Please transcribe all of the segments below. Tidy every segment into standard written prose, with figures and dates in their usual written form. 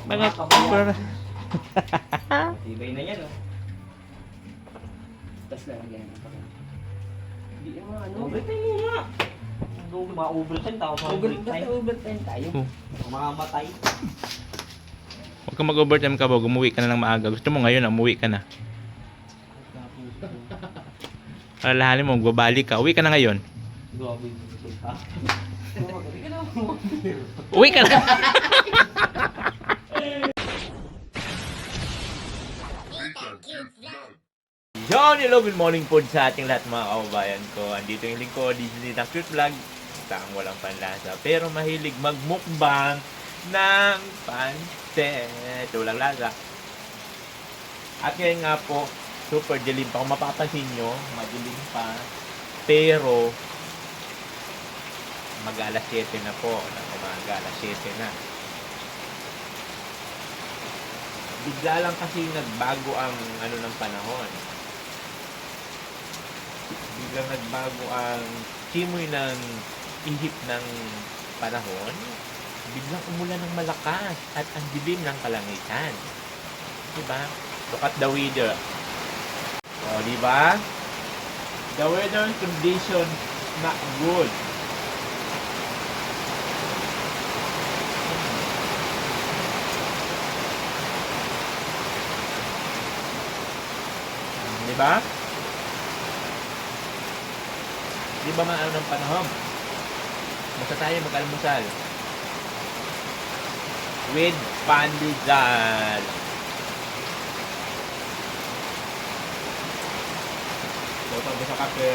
Mga kapur. Tibay na yan, oh. Tapos lalagyan ng pagkain. Hindi naman ano. Overtime mo nga. Mga overtime tao sa overtime tayo. Mamamatay. Huwag kang mag-overtime ka ba, umuwi ka na ng maaga. Gusto mo ngayon, umuwi ka na. Alalahanin mo, magbabalik ka. Uwi ka na ngayon. Grabe yung resulta. Uwi ka na! Yon, hello, good morning po sa ating lahat mga kababayan ko. Andito yung lingkod, dito ng Cute Vlog. Takang walang panlasa, pero mahilig magmukbang ng pancit. Walang lasa. At ngayon nga po, super dilim pa. Kung mapapansin nyo, madilim pa. Pero, mag-alas 7 na po. Mag-alas 7 na. Bigla lang kasi nagbago ang ano ng panahon. Biglang nagbago ang simoy ng ihip ng panahon. Biglang umulan ng malakas at ang dilim ng kalangitan. Diba? Look at the weather. O, diba? The weather condition not good. Diba? Diba maano ng panahon? Basta tayo mag-almusal. With pandesal. Botol ko sa kape.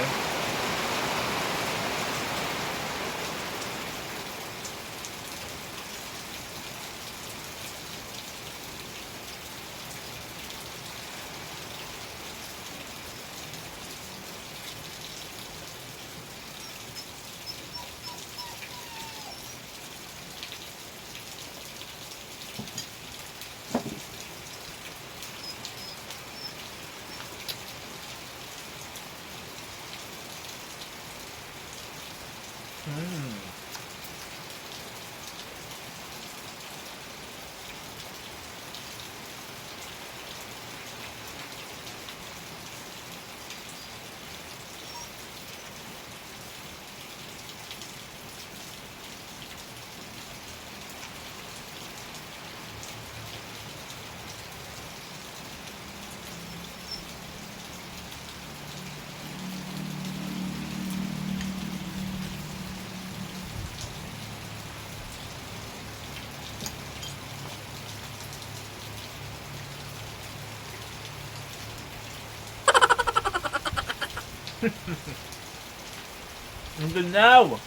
Nandun now.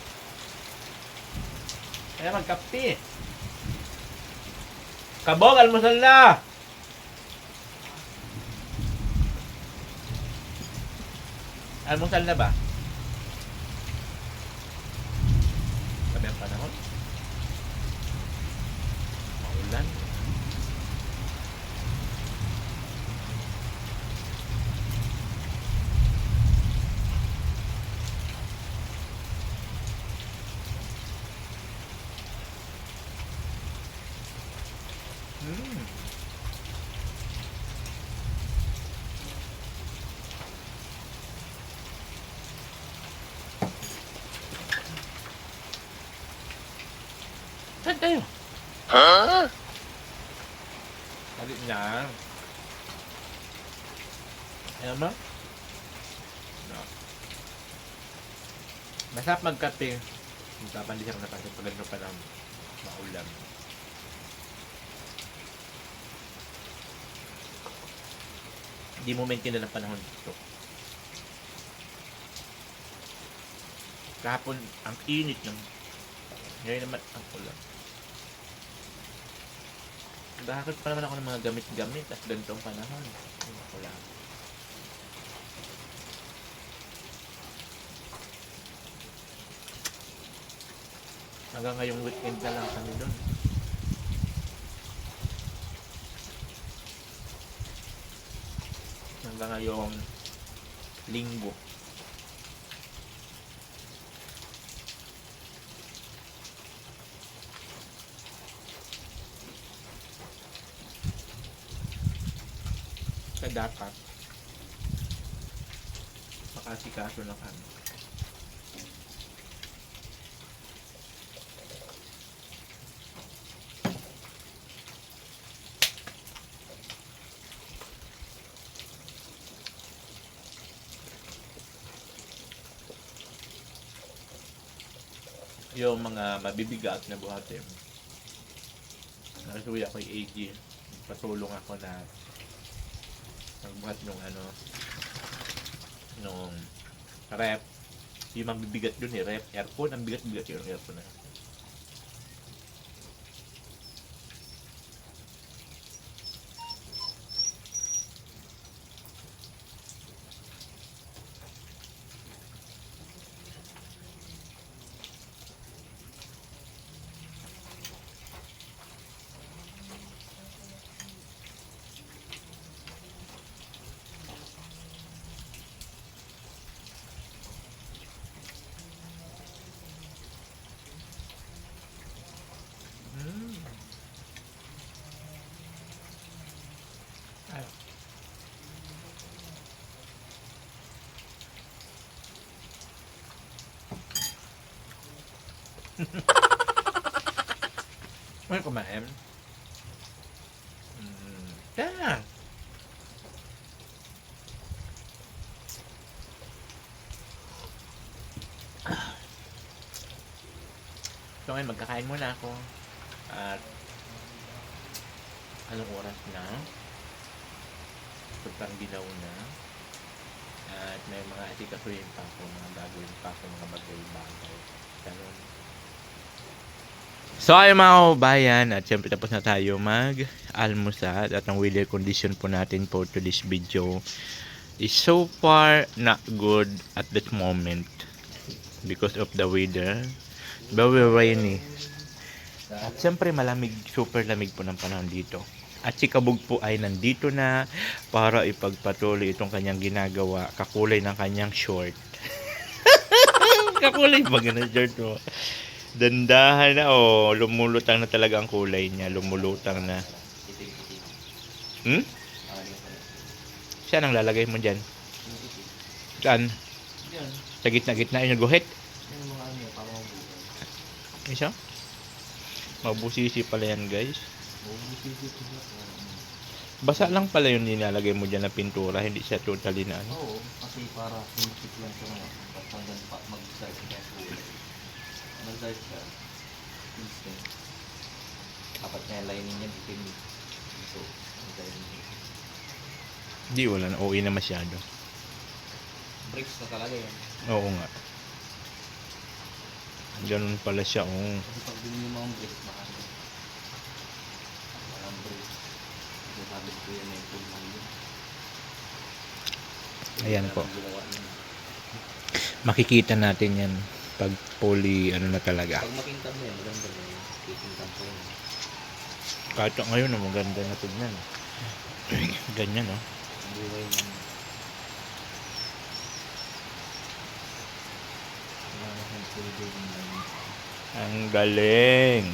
Kaya magkape. Kabog, almusal na. Almusal na ba? Sabi ang panahon. Maulan. Saan tayo? Huh? Salit na. Alam mo? No. Masarap magkape. Magkapandisar na kasi pag ano pa ng maulam. Hindi mo maintindihan ng panahon dito. Kahapon, ang init ng ngayon naman ang ulan. Bakit pa naman ako ng mga gamit-gamit at ganitong panahon? Ako lang. Hanggang ngayong weekend na lang kami doon. Hanggang ngayong linggo. sa dapat. Makasikaso na kami. Yung mga mabibigat na buhatin. Nasuya ko yung AG. Patulong ako na nagbuhat nung nung rep. Yung mabibigat yun rep. Aircon, ang bigat-bigat yung aircon na. Ay. May kumain? Yeah. So ngayon, magkakain muna ako. At anong oras na? Pagpang dilaw na. At may mga atikasuhin pa ako, mga gagawin pa ako, mga bagay-bagay. Ganun. So ay mga kabayan, at syempre tapos na tayo mag-almusal at ang weather condition po natin for today's video is so far not good at that moment because of the weather. Very rainy. At syempre malamig, super lamig po ng panahon dito. At si Kabog po ay nandito na para ipagpatuloy itong kanyang ginagawa, kakulay ng kanyang short. Kakulay ba ganun short mo? Dandahan na, lumulutang na talaga ang kulay niya, lumulutang na. Saan ang lalagay mo dyan? Saan? Sa gitna-gitna yung guhit? Isa? Mabusisi pala yan, guys. Basa lang pala yung nilalagay mo dyan na pintura, hindi siya totally na ano. Oo, kasi para sinisip lang siya mga hanggang mag-start siya. Mag-start siya. Instant. Dapat niya lining niya bitin. So, lining. Hindi, wala na. OA na masyado. Bricks na talaga yan. Oo nga. Ganun pala siya, Kasi pag binili mo ang bricks, mahal. Walang bricks. Sabi ko yan ay full mahal yun. Ayan po. Makikita natin yan pag fully na talaga. Pag makintab mo yan, maganda na yun. Kikintab ko yun. Kahit ngayon, maganda na tignan. Ganyan, no? Ang buhay ng Ang galing.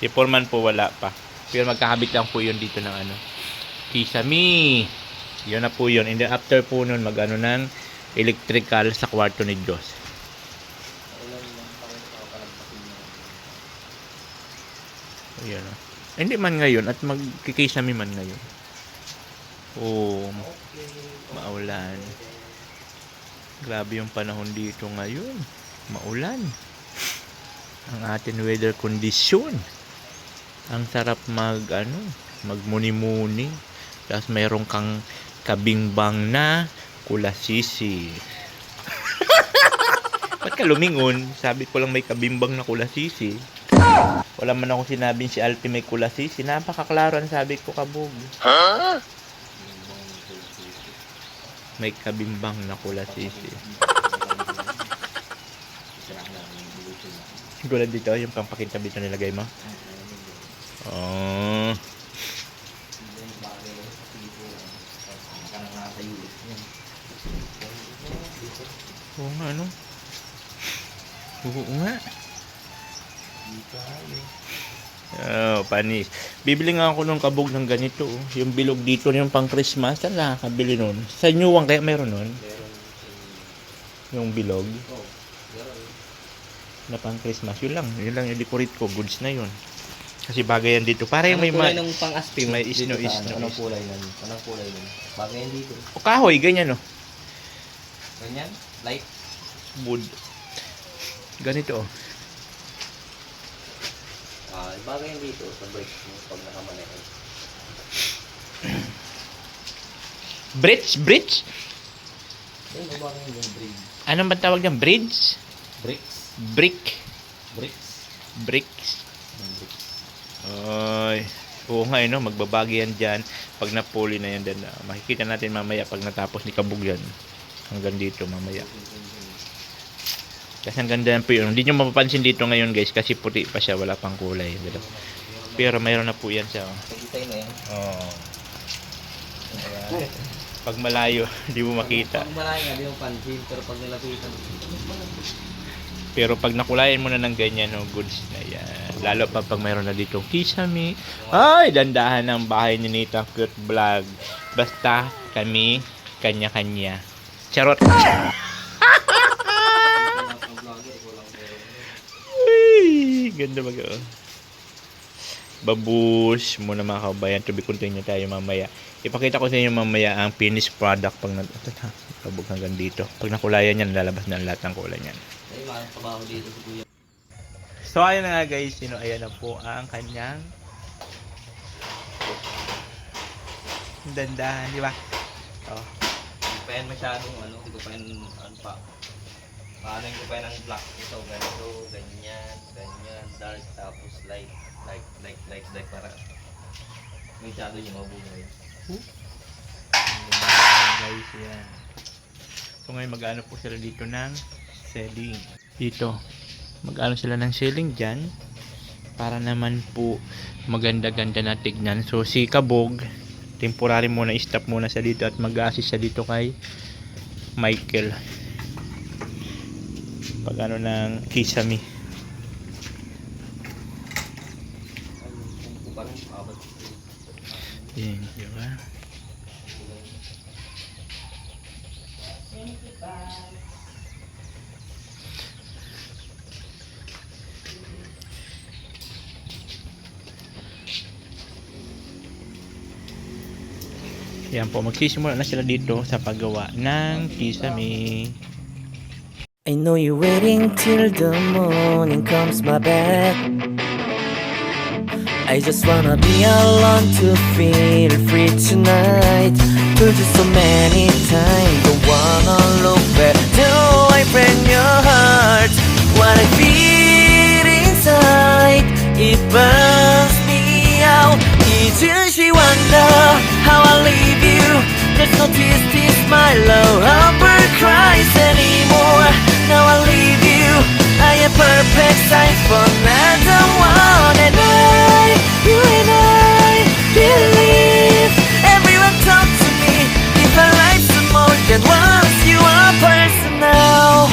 Si Foreman po wala pa. Pero magkakabit lang po yun dito ng kisame. Yun na po yun. And then after po nun, ng electrical sa kwarto ni Diyos. Ayan o. Hindi man ngayon at magkikisame man ngayon. Maulan. Grabe yung panahon dito ngayon. Maulan. Ang ating weather condition. Ang sarap magmuni-muni. Tapos mayroon kang kabingbang na kulasisi. Ba't ka lumingon? Sabi ko lang may kabimbang na kulasisi. Wala man ako sinabing si Alpi may kulasisi. Napakaklaro ang sabi ko, Kabog. May kabimbang na kulasisi. Gulad dito, yung pampakintab dito nilagay mo. Oo nga, ano? Oo nga. Oh, panis. Bibili nga ako ng kabog ng ganito. Oh. Yung bilog dito, yung pang Christmas. Saan nakakabili nun? Sa Newang kaya meron nun? Meron Yung bilog oh, meron. na pang Christmas. Yun lang yung decorate ko. Goods na yun. Kasi bagay yan dito. Para yung Anong may kulay ng pang-aspim? may Dito isno, sa isno, ano? Anong isno. kulay nun? Anong kulay nun? Bagay yan dito. O kahoy, ganyan oh. Ganyan? Light? Wood. Ganito oh. Bagay yan dito sa brakes mo pag nakamanehan. Bridge? Ayun, bagay yan yung bridge. Anong ba tawag niyan? Bridge? Bricks? Brick? Bricks? Bricks? Yung bricks. Ay. Oo nga no, magbabagi yan dyan. Pag napuli na yan, then, makikita natin mamaya pag natapos ni Kabog yan. Hanggang dito mamaya. Kasi ang ganda yan po yun. Hindi nyo mapapansin dito ngayon guys kasi puti pa siya, wala pang kulay. Pero mayroon na po yan siya. Pagkitay na yan. Oh. Ayan. Pag malayo, hindi mo makita. Pag malayo nga, di mo pansin. Pero pag nilapitan, Pero pag nakulayan mo na ng ganyan, no, goods na yan. Lalo pa pag mayroon na dito kisame. Ay, dandahan ang bahay ni Nita Cute Vlog. Basta kami, kanya-kanya. Charot! Ay, ganda mag Babus muna mga kabayan. To be continue tayo mamaya. Ipakita ko sa inyo mamaya ang finished product pag kabog hanggang dito. Pag nakulayan yan, lalabas na lahat ng kulay niyan. ay mga trabaho dito si Kuya. So ayun na nga guys, ayan na po ang kanyang dandahan, di ba? Oh. Hindi pa yan masyadong ano, hindi ko pa yan ano pa. Paano ko pa yan ang black. Ito, ganito, ganyan, ganyan, dark, tapos light para masyado yung mabungay. Guys, yan. So ngayon mag-ano po sila dito ng selling. Dito, mag-ano sila ng selling dyan para naman po maganda-ganda na tignan. So si Kabog, temporary muna, stop muna sa dito at mag-assist siya dito kay Michael. Pag ano ng kisame. Yan, di ba? Yan po, magsisimula na sila dito sa paggawa ng kisame. I know you're waiting till the morning comes my bed. I just wanna be alone to feel free tonight. Told you so many times, don't wanna look back. Do I break your heart? What I feel inside, it burns me out. Each she wonder how I leave you. There's no tears, tears, my love, never cries anymore. Now I leave you, I am perfect size for another one. And you and I believe everyone talk to me. If our life's more than once, you are personal.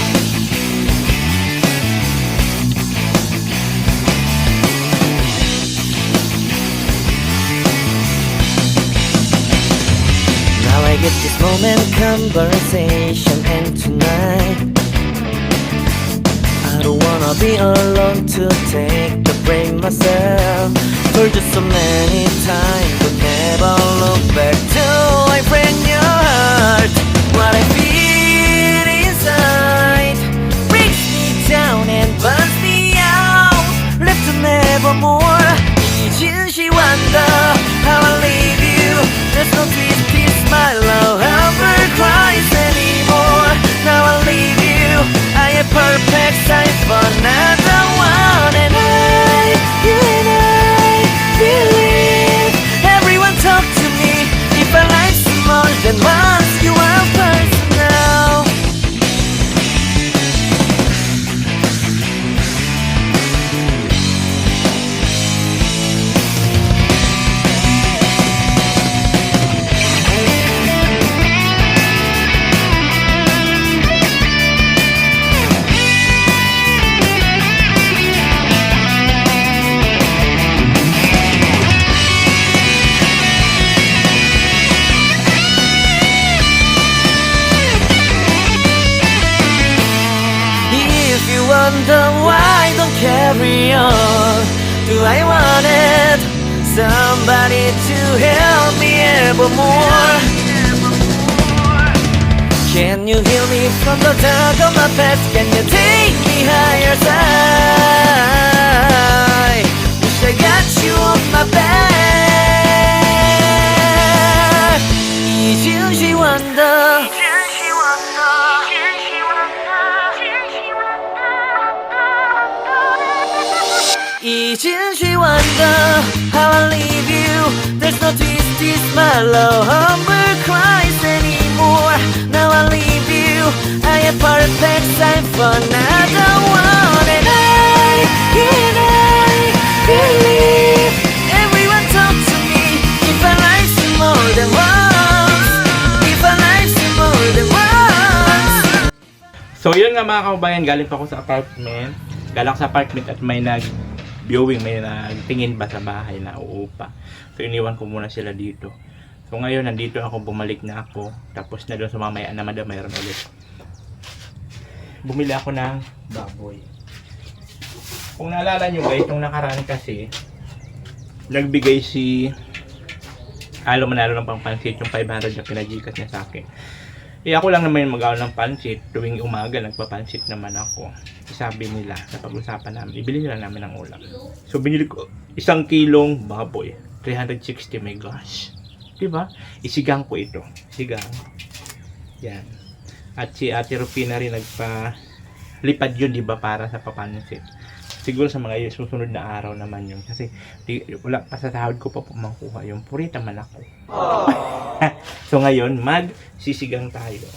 Now I get this moment, conversation, and tonight I don't wanna be alone to take the blame myself. For just so many times, but never look back. Do I break your heart? What I feel inside breaks me down and burns me out. Left to nevermore. Each year she wonder how I leave you. There's no peace, my love ever cries anymore. Now I leave you, I am perfect size for another one. And you and I believe everyone talk to me. If I like more than once, you are personal. help me evermore? Can you heal me from the dark of my past? Can you take me higher side? Wish I got you on my back. 一直希望的，一直希望的 How I leave you There's no twist my love Humber cries anymore Now I leave you I am perfect sign for another one And I believe Everyone talk to me If I like you more than once If I like you more than once. So yun nga mga kababayan, galing pa ako sa apartment. Galing sa apartment at may viewing, may nagtingin ba sa bahay na uupa. So iniwan ko muna sila dito. So ngayon nandito ako, bumalik na ako. Tapos na doon sa mamaya na madam mayroon ulit. Bumili ako ng baboy. Kung naalala nyo guys, itong nakaraan kasi nagbigay si manalo ng pangpansit yung 500 na pinagikas niya sa akin. Ako lang naman yung mag-aw ng pansit. Tuwing umaga nagpapansit naman ako. Sabi nila, sa pag-usapan namin, ibili nila namin ng ulam. So binili ko 1 kilong baboy, 360, my gosh. Diba? Isigang ko ito. Sigang. Yan. At si Ate Rufina rin nagpa-lipad yun, diba, para sa papansit. Siguro sa mga susunod na araw naman yun. Kasi wala pa sa sahod ko pa makuha yung purita man ako. So ngayon, magsisigang tayo.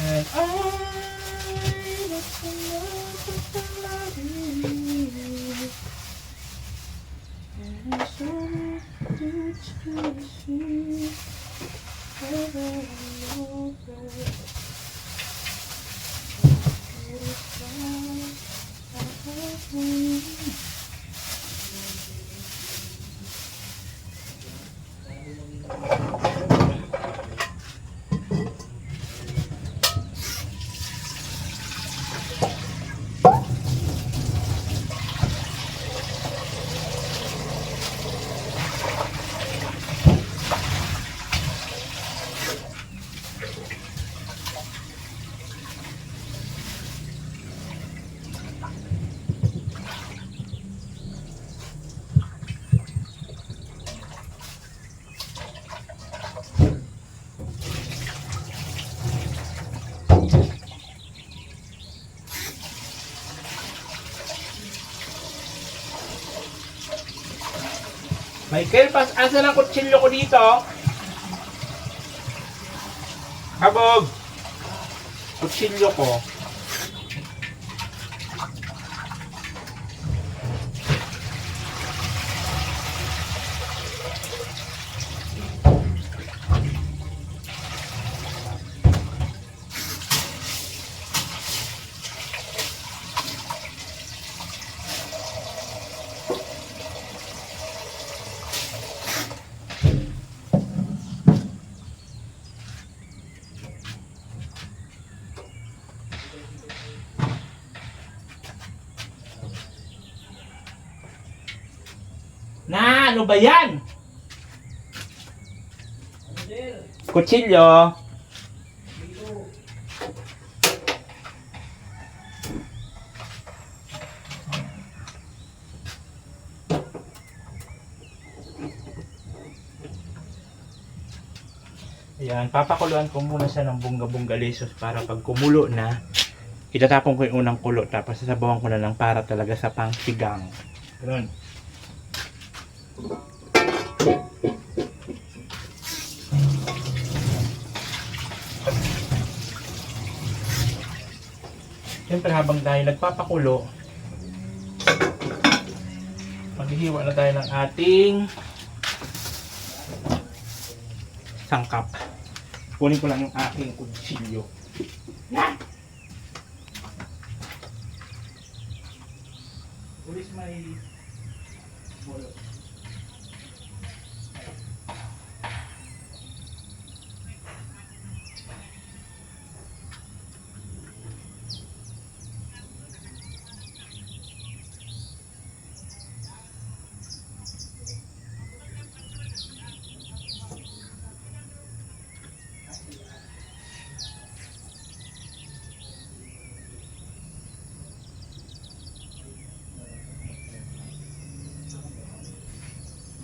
And I was in love with somebody, and I saw you to see over and over. Michael, asan ang kutsilyo ko dito? Kabog! Kutsilyo ko. Na, ano ba yan? Kutsilyo. Ayan, papakuluan ko muna siya ng bongga-bongga lesos para pag kumulo na, itatapon ko yung unang kulo tapos sasabawan ko na lang para talaga sa pangsigang. Ganun. Siyempre habang tayo nagpapakulo, maghihiwa na tayo ng ating sangkap. Kunin ko lang yung aking kutsilyo. Where's my bolo?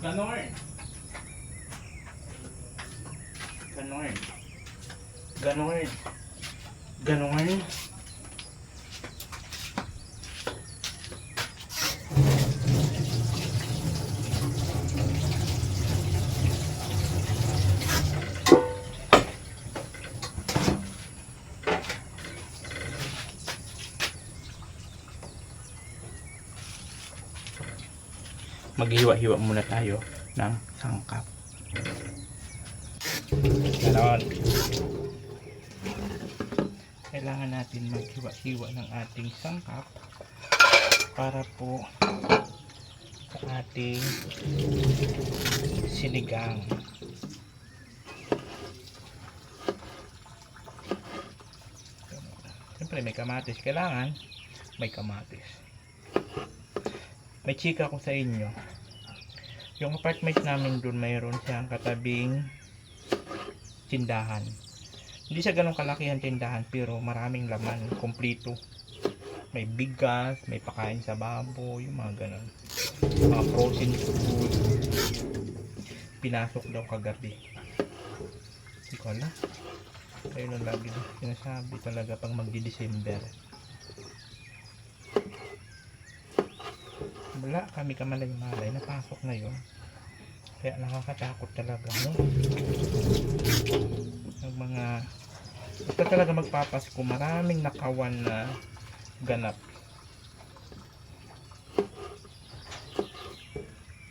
Ganon. Ganon. Ganon. Ganon. Maghiwa-hiwa muna tayo ng sangkap. Ganon. Kailangan natin maghiwa-hiwa ng ating sangkap para po sa ating sinigang. Siyempre may kamatis. Kailangan may kamatis. May chika ko sa inyo. Yung apartment namin doon mayroon siyang katabing tindahan. Hindi siya ganun kalakihan tindahan pero maraming laman, kompleto. May bigas, may pakain sa baboy, yung mga ganun. Mga protein food. Pinasok daw kagabi. Hindi ko alam. Ayun ang lagi sinasabi talaga pag magdi-December. Wala kami kamalay-malay, napasok na yun. Kaya nakakatakot talaga, no? Ang mga basta talaga magpapasko, maraming nakawan na ganap.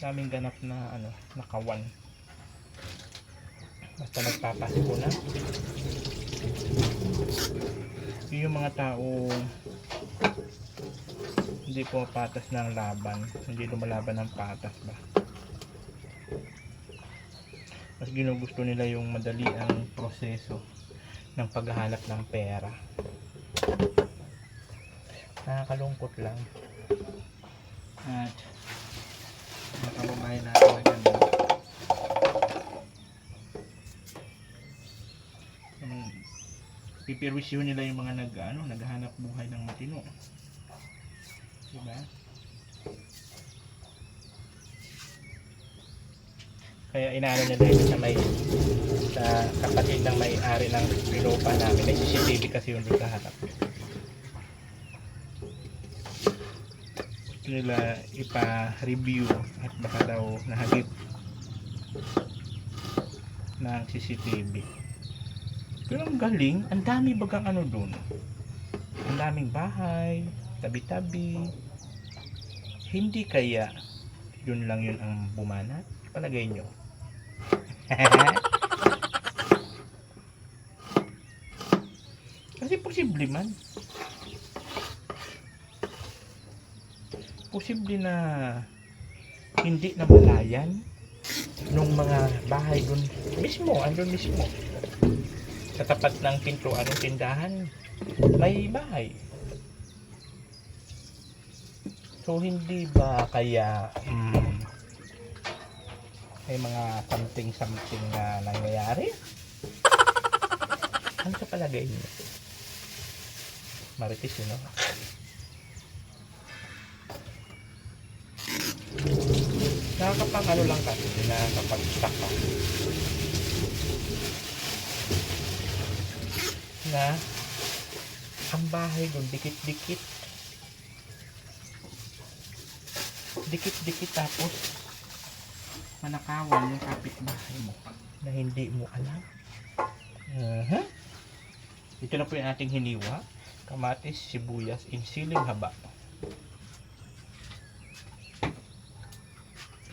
Daming ganap na nakawan. Basta magpapasko na. Yung mga tao hindi po patas ng laban, hindi lumalaban ng patas ba. Mas ginugusto nila yung madali ang proseso ng paghahanap ng pera. Nakakalungkot lang. At nakababayan natin na ganun. Pipirwisyo nila yung mga naghahanap buhay ng matino. Diba? Kaya inaano nila ito sa kapatid ng may-ari ng pilopa namin. May CCTV kasi yung doon sa harap. Gusto nila ipa-review at baka daw nahagip ng CCTV. Pero ang galing, ang dami bagang doon. Ang daming bahay, tabi-tabi. Hindi kaya yun lang yun ang bumanat? Palagay nyo. Kasi posible man. Posible na hindi na malayan nung mga bahay dun mismo, andun mismo. Sa tapat ng pintuan ng tindahan, may bahay. So hindi ba kaya may mga something na nangyayari? Ano sa palagay niyo? Marites yun, no? Nakakapang lang kasi, nakakapag-stuck ka. Na ang bahay doon, dikit-dikit. Dikit-dikit tapos manakawan yung kapitbahay mo na hindi mo alam. Ito na po yung ating hiniwa. kamatis, sibuyas, and siling haba.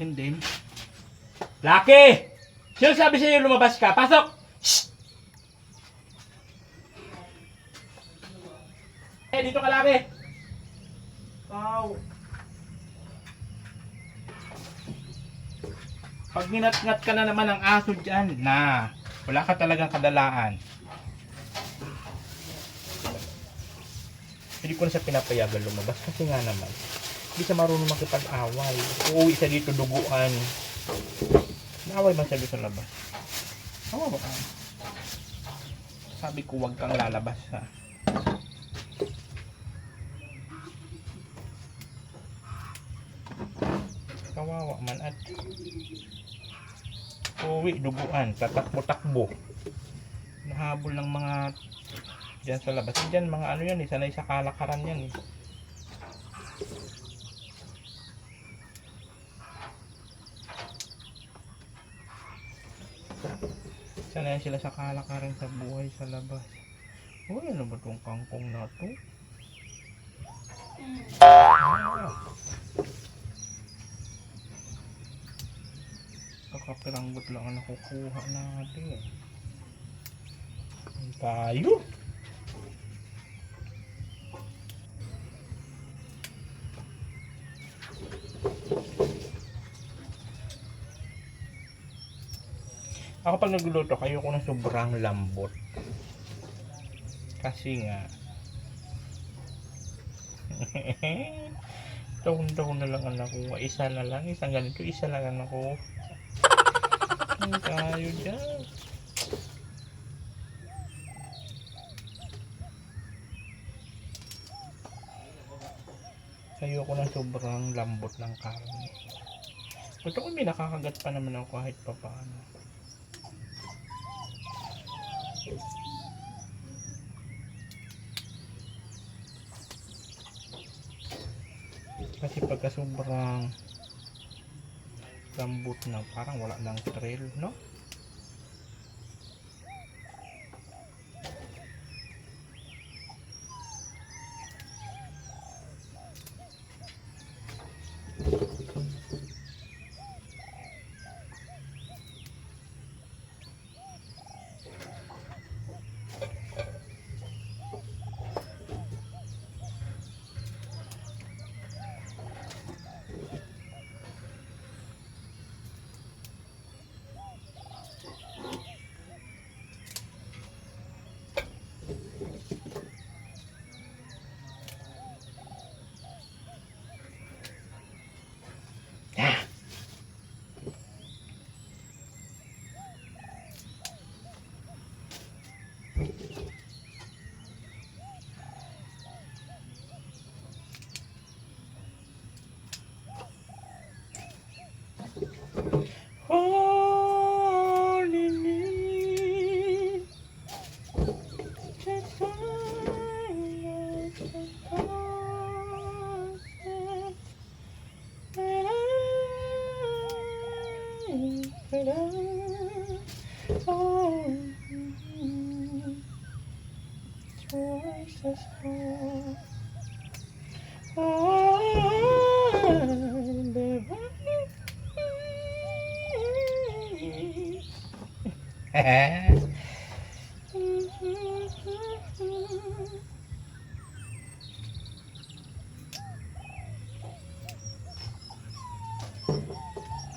And then, Lucky! Sino sabi sa'yo lumabas ka? Pasok! Shh! Dito ka, Lucky! Wow! Pag ginat-ngat ka na naman ng aso dyan, na wala ka talagang kadalaan. Hindi ko na siya pinapayagan lumabas kasi nga naman, hindi siya marunong makipag-away. Uuwi siya dito duguan. Naaway man siya dito sa labas. Kawawa ka. Sabi ko wag kang lalabas ha. Kawawa man at uwi, duguan, tatakbo-takbo. Nahabol ng mga dyan sa labas. Dyan mga ano yan, sanay sa kalakaran yan. Sanay sila sa kalakaran sa buhay sa labas. Uy, ano ba itong kangkong na to? Kakapiranggot lang ang nakukuha natin. Tayo. Ako pag nagluluto, kayo ko na sobrang lambot. Kasi nga taon-taon na lang ang nakuha. Isa na lang, isang ganito, isa lang ang nakuha. Tayo dyan. Ayoko na sobrang lambot ng karne. Ito ko may nakakagat pa naman ako kahit pa paano. Kasi pagka sobrang lambot na parang wala nang trail, no?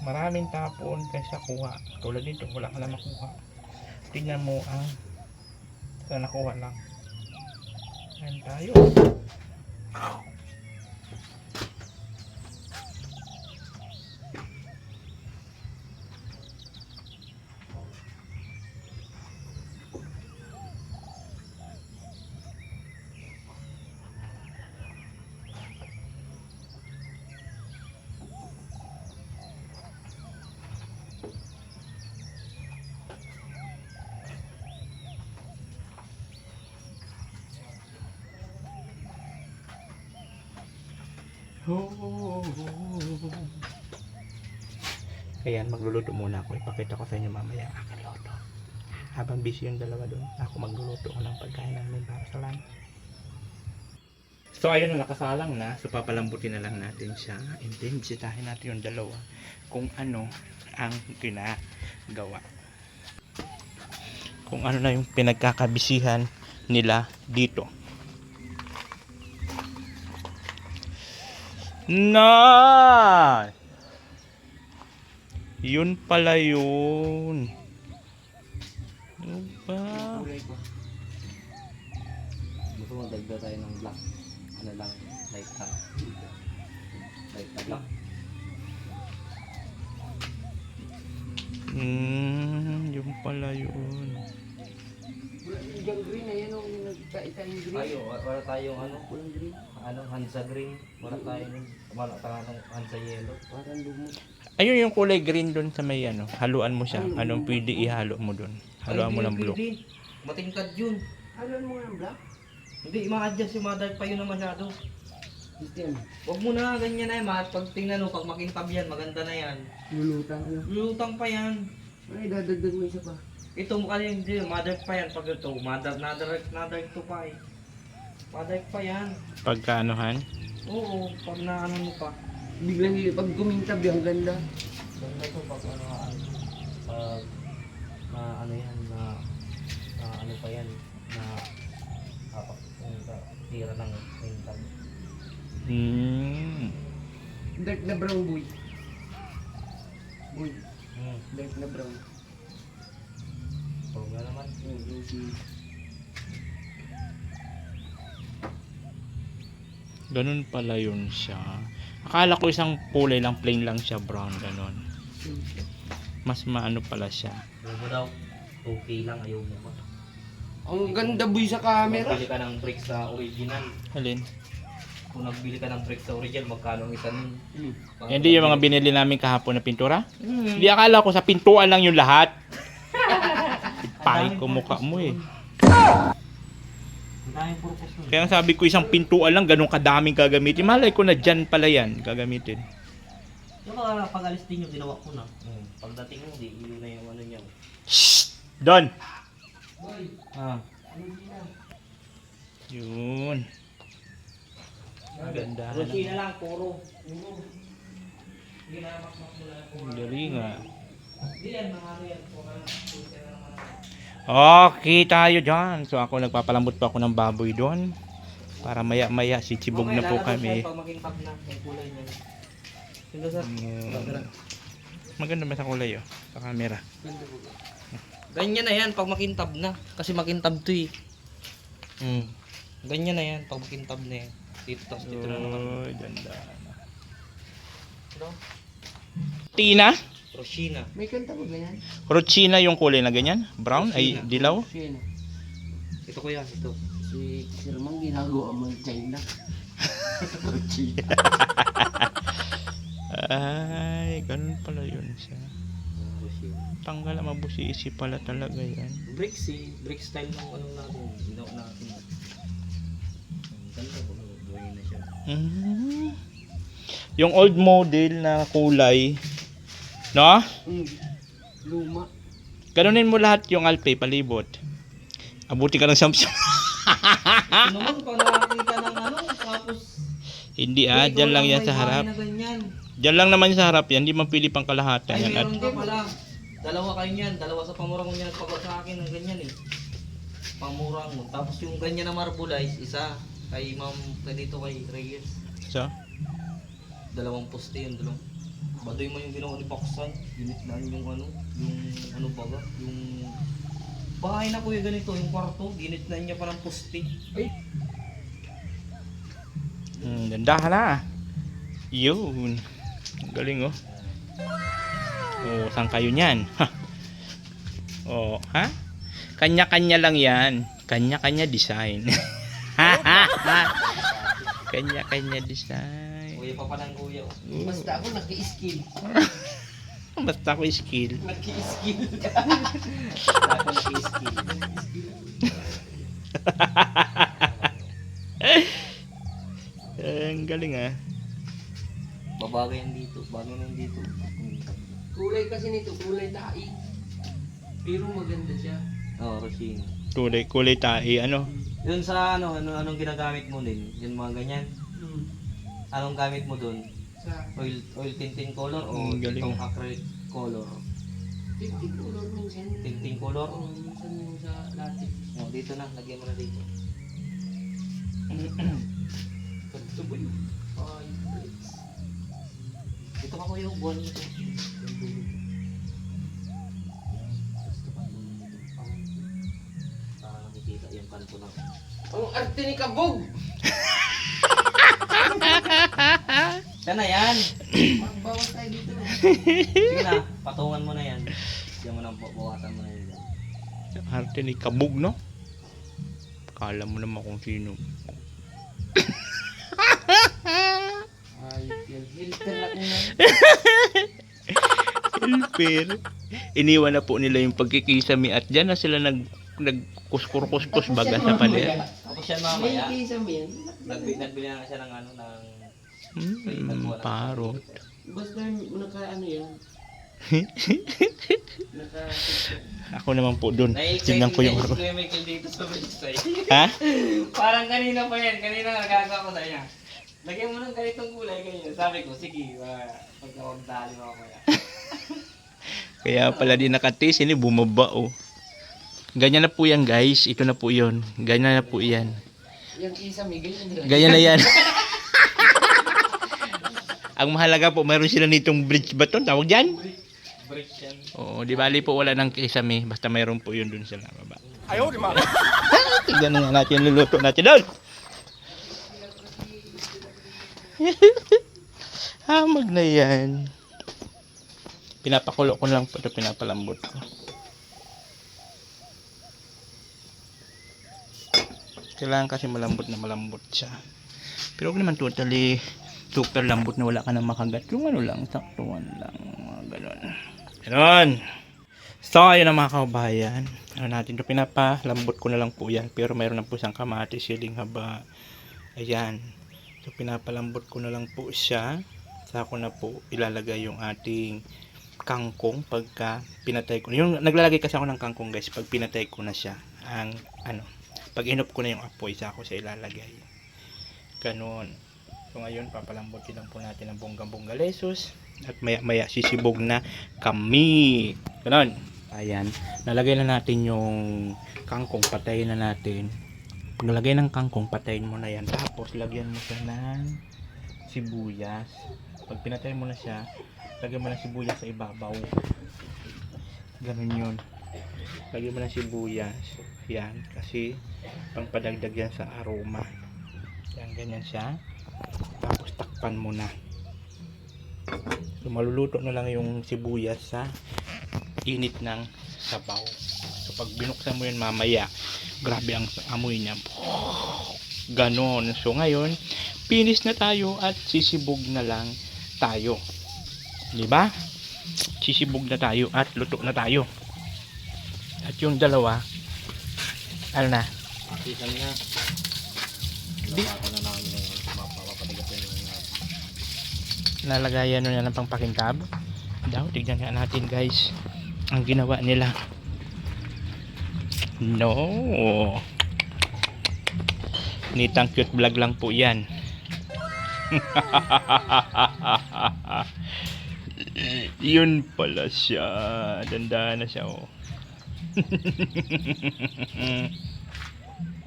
Maraming tapon kaysa kuha. Tulad dito, wala ka na makuha. Tingnan mo ang sa nakuha lang. Ayan tayo. Ayan, magluluto muna ako. Ipakita ko sa inyo mamaya ang aking luto. Habang busy yung dalawa doon, ako magluluto ko ng pagkain namin para sa lunch. So ayun na, nakasalang na. So papalambutin na lang natin siya. And then bisitahin natin yung dalawa kung ano ang ginagawa. Kung ano na yung pinagkakabisihan nila dito. Na! Yun pala yun. Diba? Kulay ko. Gusto mo dagdag tayo ng black. Ano lang, light lang. Light na black. Yun pala yun. Yung green na yan, yung nagkaita yung green. Ayo, wala tayong ano, Walang green. ano, Hansa green. Wala tayong, wala tayong Hansa yellow. Parang lumot. Ayun yung kulay green doon sa may ano. Haluan mo siya. Anong pwede ihalo mo doon? Haluan mo ng blue. Pwede. Matingkad yun. Ano mo ng black? Hindi, ma-adjust yung mga dark pa yun na masyado. System. Huwag mo na ganyan na yan, pag tingnan mo, pag makintab yan, maganda na yan. Lulutang ano. Lulutang pa yan. Ay, dadagdag mo isa pa. Ito mukha yung hindi, mother pa yan pag ito. Mother to pa eh. Mother pa yan. Pagkaanuhan? Oo, pag naano mo pa. Biglang pag kumintab yung ganda. Ganda ito pag ano, pag na ano yan, na ano pa yan, na tira ng mintab. Dark na brown boy. Boy, Hmm. dark na brown. Oo nga naman. Yung si... Ganun pala yun siya. Akala ko isang kulay lang, plain lang siya, brown, ganun. Mas maano pala siya. Ayaw mo daw, 2K lang, ayaw mo ba? Ang ganda boy sa camera. Magbili ka ng bricks sa original. Alin? Kung nagbili ka ng bricks sa original, magkano ang isa nun? Hindi yung mga binili namin kahapon na pintura? Hmm. Hindi, akala ko sa pintuan lang yung lahat. Pahit ko mukha mo eh. Ang daming purpose nun. Kaya sabi ko isang pintuan lang, ganun kadaming gagamitin. Malay ko na dyan pala yan gagamitin. Saka pag alis din yung ginawa ko na. Pagdating mo, di yun na yung ano niya. Shhh! Don! Ah. Yun. Ganda. Rosina lang, puro. Hindi na makmak mo lang. Dali nga. Hindi yan, mga ano yan. Okay tayo dyan. So ako nagpapalambot pa ako ng baboy doon. Para maya maya sisibog na po kami. Pag makintab na, yung kulay niya. Sino sa? Maganda ba sa kulay oh? Sa camera. Ganyan na yan pag makintab na. Kasi makintab to eh. Ganyan na yan pag makintab na yan. Dito, tapos dito na naman. Oh, ganda. Ano? Tina? Rosina. May kanta ba yan? Rochina yung kulay na ganyan? Brown? Ay, Rochina. dilaw? Sino? Ito ko yan, ito. Si Sir Mang ginagawa mo yung China. Ay, ganun pala yun siya. Rosina. Tanggal ang mabusisi pala talaga yan. Bricks eh. Brick style ng ano natin. Ginaw natin. Ang ganda ko. Gawin na siya. Yung old model na kulay, no? Luma. Ganunin mo lahat yung alpe, palibot. Abuti ka ng Samsung. Ito naman, pag nakakita ng ano, tapos... Hindi Ikaw dyan lang yan may sa harap. bahay na ganyan. Dyan lang naman sa harap yan, hindi man pili pang kalahatan Ay, yan. At meron ka pala. Dalawa kayo niyan. Dalawa sa pamurang mo niyan nagpagawa sa akin ng ganyan eh. Pamurang mo. Tapos yung ganyan na marbulized, isa kay Ma'am, dito kay Reyes. so, Dalawang poste yun, dalawang. Badoy mo yung ginawa ni Baksan. Ginitnaan yung ano baga, yung bahay na kuya ganito, yung kwarto, ginitnaan niya parang poste. Ay, gandahan na. Yun. Ang galing oh. Oh, saan kayo niyan? Ha? Oh, ha? Kanya-kanya lang yan. Kanya-kanya design. Kanya-kanya design. kuya pa pala ng kuya. Oh. Basta ako naki-skill. Basta ako skill. Naki-skill. Ako nag-skill. Ang galing ah. Babagay yan dito, bagay na yan dito. Kulay kasi nito, kulay tahi. Pero maganda siya. Oo, Rosina. kulay tae, ano? Yun sa anong ginagamit mo din? Yung mga ganyan? Anong gamit mo dun? Sa Oil tinting color o Galing. itong acrylic color? tig ulo minsan. Tinting color? Oo, minsan yung sa latex. O, dito na, lagyan mo na dito. Tuboy. Ay, please. Dito ka kuya, buwan nito. Gusto ka dulo nito. Para nakikita yung kanto ng... Ang arte ni Kabog! Siya na yan! Magbawas tayo dito. Sige na, patungan mo na yan. Diyan mo na, bawasan mo na yan. Arte ni Kabog, no? Kala mo naman kung sino. Ay, filter na kung yan. Helper. Iniwan na po nila yung pagkikisami at dyan na sila nagkuskur-kuskus baga sa pader. Tapos siya May mamaya, kisa mo yan. nagbili na siya ng ano, ng... Parot. Basta naka ano yan. Naka... Ako naman po dun. Na-excited Tingnan ko yung na araw. Kuya Michael dito sa website. Ha? Parang kanina pa yan. Kanina nagagawa ko sa kanya. Lagyan mo ng ganitong kulay ganyan. Sabi ko, sige, pagkawagdali mo ako kaya. Kaya pala di nakatis, ini bumaba oh. Ganyan na po yan guys. Ito na po yun. Ganyan na po yan. Yung kisa may ganyan. Ganyan na yan. Ang mahalaga po, mayroon sila nitong bridge ba ito? Tawag dyan? Break yan. Oo, di bali po wala ng kisame. Basta mayroon po yun dun sa baba. Ayaw, di ba? Tignan nga natin, luluto natin doon. Hamag na yan. Pinapakulo ko lang po ito, pinapalambot ko. Kailangan kasi malambot na malambot siya. Pero huwag naman totally super lambot na wala ka nang makagat. Yung ano lang, saktuan lang. Mga ganon. Ganon. So, ayun na mga kabayan. Ano natin ito, pinapalambot ko na lang po yan. Pero mayroon na po siyang kamatis, siling haba. Ayan. So, pinapalambot ko na lang po siya. Saka ko na po ilalagay yung ating kangkong pagka pinatay ko. Yung naglalagay kasi ako ng kangkong guys pag pinatay ko na siya. Ang ano, pag inop ko na yung apoy, saka ko siya ilalagay. Ganon. So ngayon, papalambutin lang po natin ang bonggang-bongga lesos. At maya-maya sisibog na kami. Ganon. Ayan. Nalagay na natin yung kangkong. Patayin na natin. Pag nalagay ng kangkong, patayin mo na yan. Tapos, lagyan mo siya ng sibuyas. Pag pinatay mo na siya, lagyan mo ng sibuyas sa ibabaw. Ganon yun. Lagyan mo ng sibuyas. Yan. Kasi, pangpadagdag yan sa aroma. Yan, ganyan siya. Tapos takpan mo na. So maluluto na lang yung sibuyas sa init ng sabaw. So pag binuksan mo yun mamaya, grabe ang amoy niya. Ganon. So ngayon, finish na tayo at sisibog na lang tayo. Di ba? Sisibog na tayo at luto na tayo. At yung dalawa, ano na? Sisal na. Di- Nakaka na namin na yun. Mapapatigat na yun. Nalagayan nyo na ng pangpakintab daw. Tignan nga natin guys ang ginawa nila. No, nitang cute vlog lang po yan. Yun pala siya. Dandahan na siya oh.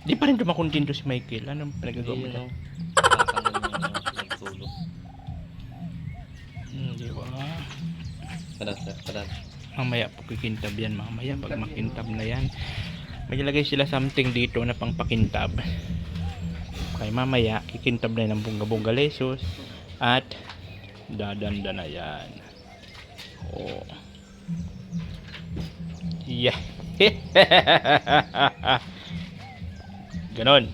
Di pa rin dumakontinto si Michael. Anong pinagagawa mo dyan? Nagtulog. Di ba? Padat. Mamaya po kikintab yan. Mamaya pag makintab na yan, may ilagay sila something dito na pang pakintab. Kaya mamaya kikintab na yan ng bongga-bongga lesos at dadanda na yan. Oh. Yeah. Ganon.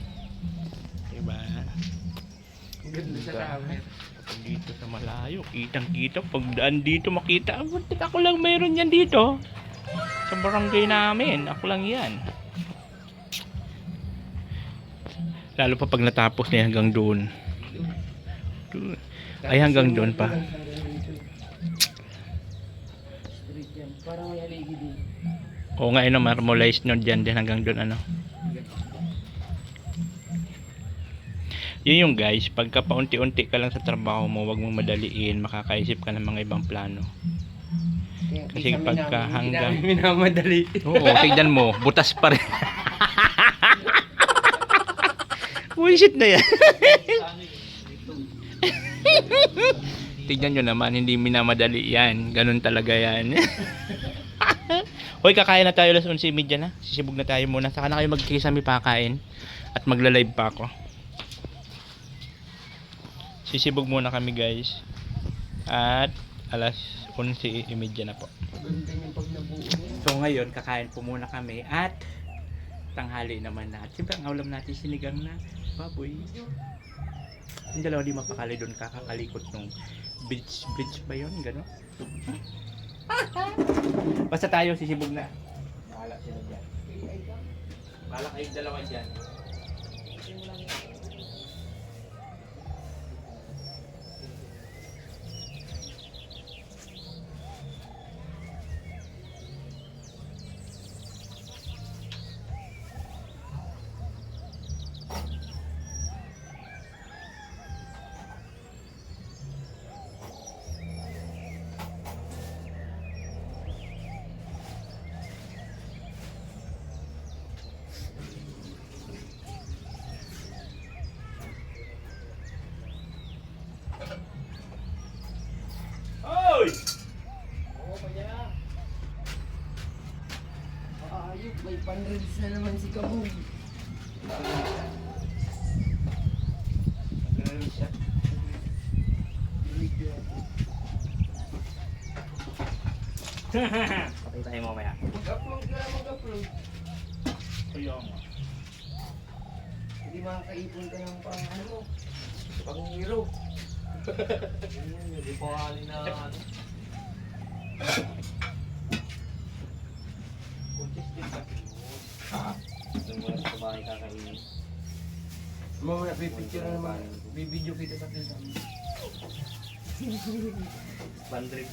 Diba? Ganda sa camera. Pag dito sa malayo, kitang-kita. Pag daan dito makita, butik ako lang mayroon yan dito. Sa barangay namin, ako lang yan. Lalo pa pag natapos na hanggang doon. Ay, hanggang doon pa. Street yan. Parang may aligi din. Oo nga, ano, marmolized nyo dyan din hanggang doon, ano. Yun yung guys, pagka paunti-unti ka lang sa trabaho mo, wag mong madaliin, makakaisip ka ng mga ibang plano. Kasi pagka hanggang... Hindi namin minamadali. Oo, tignan mo, butas pa rin. Bullshit na yan. Tignan nyo naman, hindi minamadali yan. Ganun talaga yan. Hoy, kakain na tayo, alas 11:30 na. Sisibog na tayo muna. Saka na kayo magkisami pakain. At magla-live pa ako. Sisibog muna kami guys. At alas 11:30 na po. Ganda yung pag nabuo. So ngayon, kakain po muna kami. At tanghali naman na. At siyempre, ang ulam natin sinigang na baboy. Yung dalawa di mapakali doon, kakakalikot nung bridge ba yun? Gano'n? Basta tayo, sisibog na. Bahala sila dyan. Bahala kayong dalawa dyan. Oy! Ayok, may pan-reels na naman si Kabog. Patay tayo mamaya. Mag-upload ka na mag-upload. Kaya nga. Hindi makakaipon ka ng pang ano. Pang hero. Hindi po kali na ano. Consistent ka. Yung muna sa bahay kakainin. Mamaya pipicture na naman. Bibidyo kita sa pisa. Bandrig.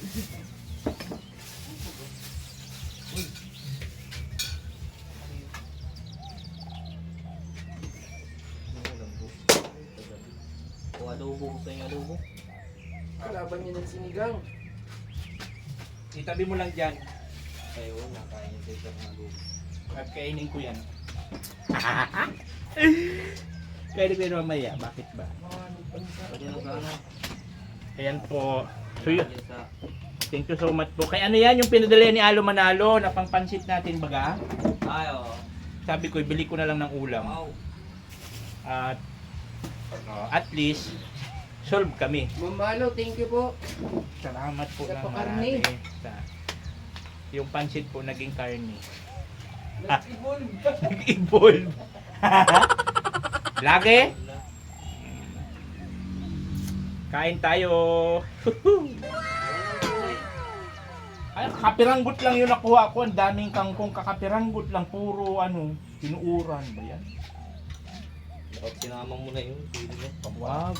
O adobo, gusto yung adobo? Kalaban niya ng sinigang. Itabi mo lang dyan. Ay, oo, nakain yung taste ng adobo. At kainin ko yan. Pwede mamaya. Bakit ba? Pwede na sa ano? Ayan po. So yun. Pwede sa... Thank you so much po. Kaya ano yan, yung pinadala ni Alo Manalo na pangpansit natin baga. Ay, oo. Sabi ko, ibili ko na lang ng ulam. Wow. At at least, solve kami. Mamalo, thank you po. Salamat po Sa ng pakarne. marami. Yung pansit po naging karne. Nag-evolve. Nag-evolve. Lagi? Kain tayo. Ay, kakapiranggot lang yun nakuha ko. Ang daming kangkong kakapiranggot lang. Puro ano, tinuuran ba yan? Dapat sinama mo na yun. Pwede na. Wag.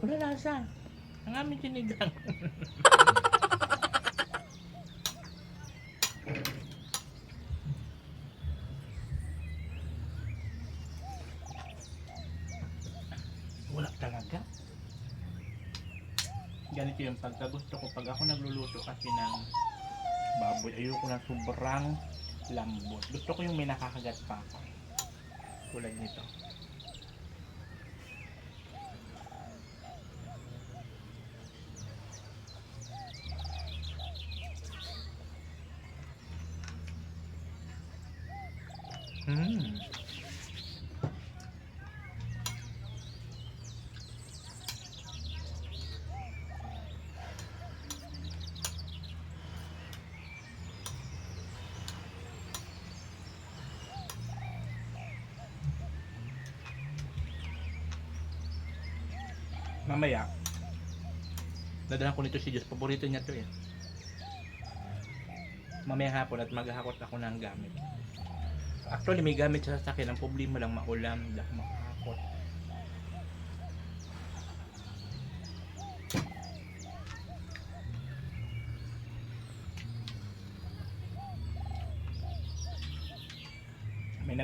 Wala lasa. Ang aming sinigang. Wala talaga. Ganito yung pagkagusto ko. Pag ako nagluluto kasi ng baboy, ayoko na sobrang lambot. Gusto ko yung may nakakagat pa ako. Tulad nito. Mamaya, dadalhan ko nito si Diyos. Paborito niya to eh. Mamaya hapon at maghahakot ako ng gamit. Actually, may gamit sa sasakyan. Ang problema lang maulam. Hindi ako makahakot.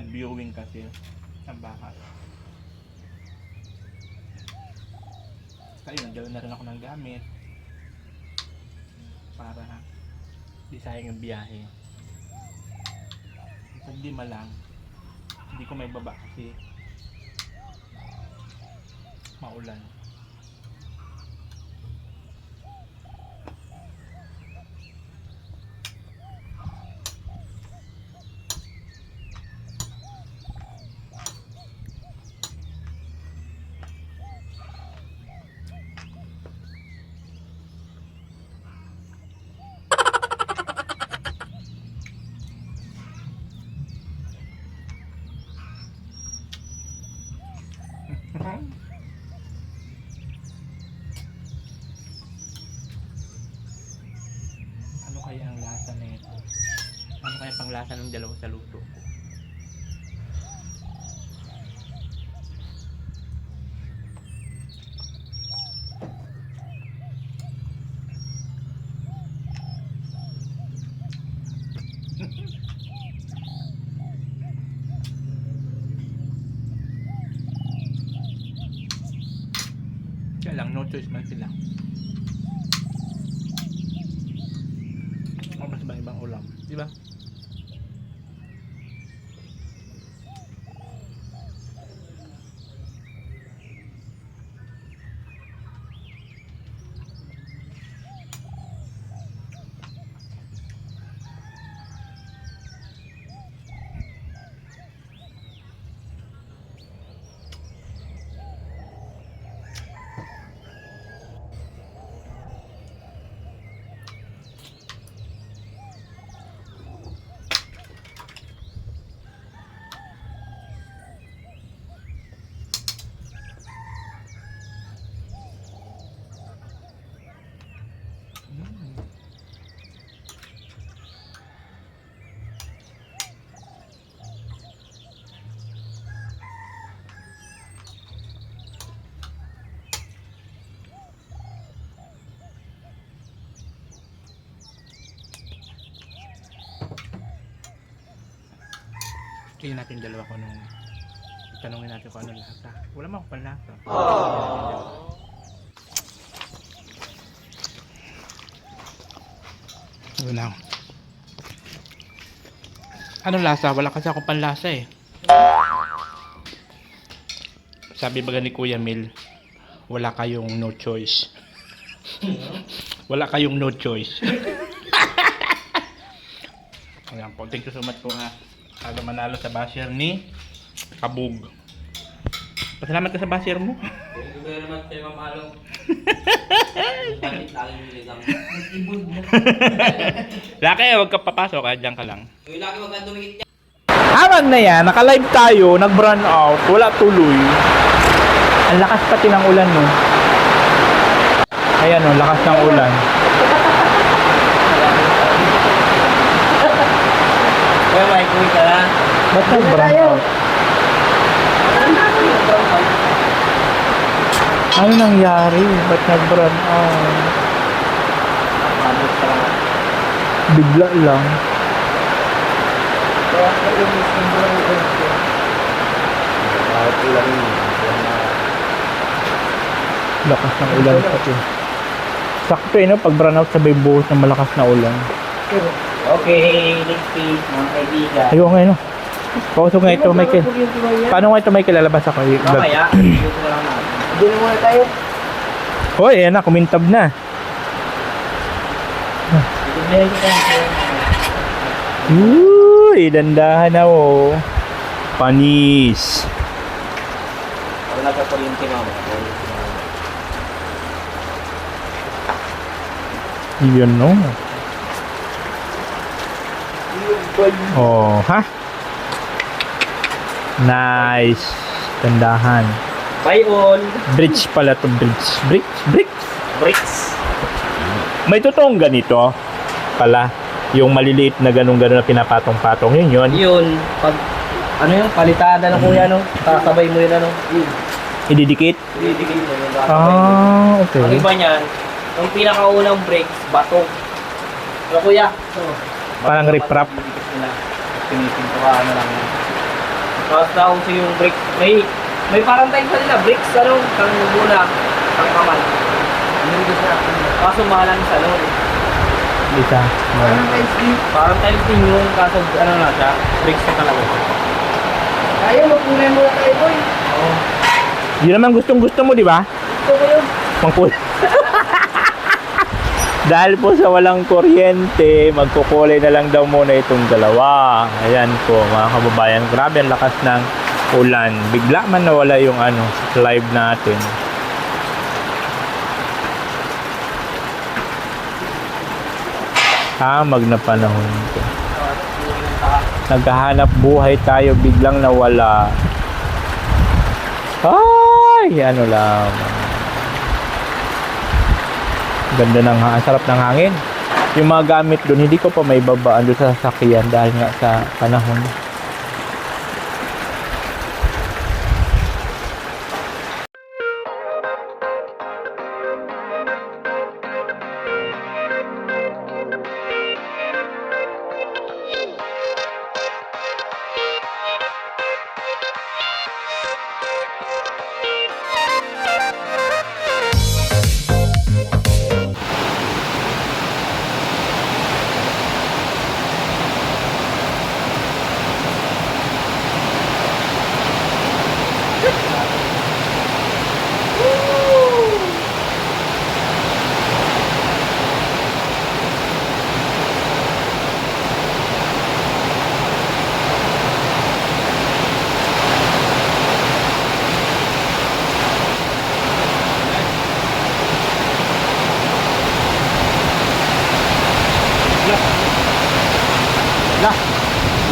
nag-viewing kasi ng bahay. Kaya nagdala na rin ako ng gamit para di sayang yung biyahe. Pag di malang, hindi ko may baba kasi maulan. Ano kaya ang lasa na ito? Ano kaya pang lasa ng dalawa sa luto ko? Kaya lang, no choice man sila. O mas ibang ulam, di ba? Tingnan natin dalawa ko nung tanungin natin kung ano lasa. Wala mo akong panlasa. Wala. Anong lasa? Wala kasi akong panlasa eh. Sabi baga ni Kuya Mil, wala kayong no choice. Wala kayong no choice. Ayan po. Thank you so much po ha. Para manalo sa basher ni Kabug. Pasalamat ka sa basher mo. Thank you very much kay Ma'am Along. Bakit lagi niligang? Laki, huwag ka papasok. Diyan ka lang. Uy, lagi wag kang dumikit niya. Habang na yan, naka-live tayo, nag-run out, wala tuloy. Ang lakas pati ng ulan, no? Ayan, no, lakas ng ulan. Kaya may kuwi ka lang. Ba't nag-run out? Ano nangyari? Ba't nag-run out? Bigla lang. Lakas ng ulan pati. Sakto no, pag run out sabay buhos ng malakas na ulan. Okay, next page, mga kaibigan. Ayun nga no. Pausog nga ito, Michael. Paano nga ito, Michael? Lalabas ako. Mamaya, video ko lang natin. Hindi na muna tayo. Hoy, ayan na, kumintab na. Uy, dandahan na oh. Panis. Wala ka pa rin kinama. Yun no. Oh, ha? Nice. Dandahan. Bye all. Bridge pala to, bridge. Bridge. Bricks. May totoong ganito pala. Yung maliliit na ganun-ganun na pinapatong-patong. Yun. Yun, pag ano yung palitada ng kuya no? Kakabay mo yun ano? Yun. Ididikit. Didikit mo yun. Kakabay mo. Ah, Ang okay. iba niyan, yung pinakaunang brakes, bato. Ano kuya? So, Parang riprap. Pinipintuhaan na lang. Tapos nauso yung brake. May parang time pa nila, brakes, ano, kang muna, kang kaman. Kaso mahalan sa salon. Isa. Parang times din yung kaso, ano na siya, brakes na talaga. Kaya magkulay mo na tayo, boy. Oo. Yun naman gustong-gusto mo, di ba? Gusto ko yun. Pangkulay. Dahil po sa walang kuryente, magkukulay na lang daw muna itong dalawa. Ayan po mga kababayan, grabe ang lakas ng ulan. Bigla man nawala yung live natin. Hamag na panahon ko. Naghahanap buhay tayo, biglang nawala. Ay, ano lang. Ganda ng ang sarap ng hangin. Yung mga gamit doon, hindi ko pa may babaan doon sa sasakyan dahil nga sa panahon.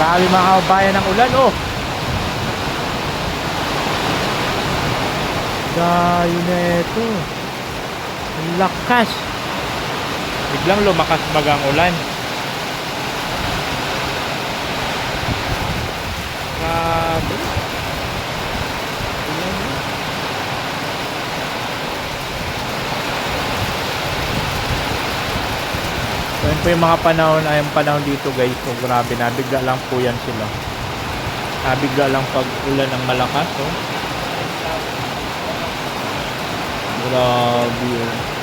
Grabe mga kabayan ng ulan, oh. Gayo na ito. Ang lakas. Biglang lumakas bagang ulan. Grabe. Ulan, oh. So, yun po yung mga panahon, ay yung panahon dito guys. So, grabe, nabigla lang po yan sila. Nabigla lang pag ulan ng malakas, oh. Grabe, oh.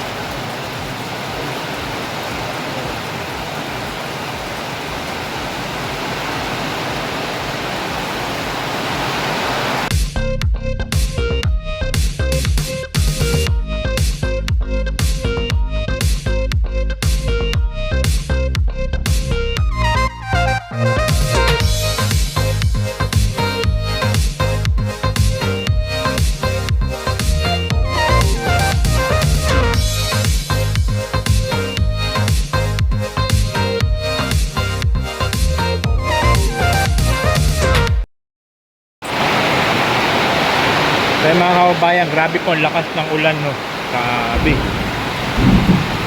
Kaya mga kababayan, grabe po ang lakas ng ulan, no. Grabe.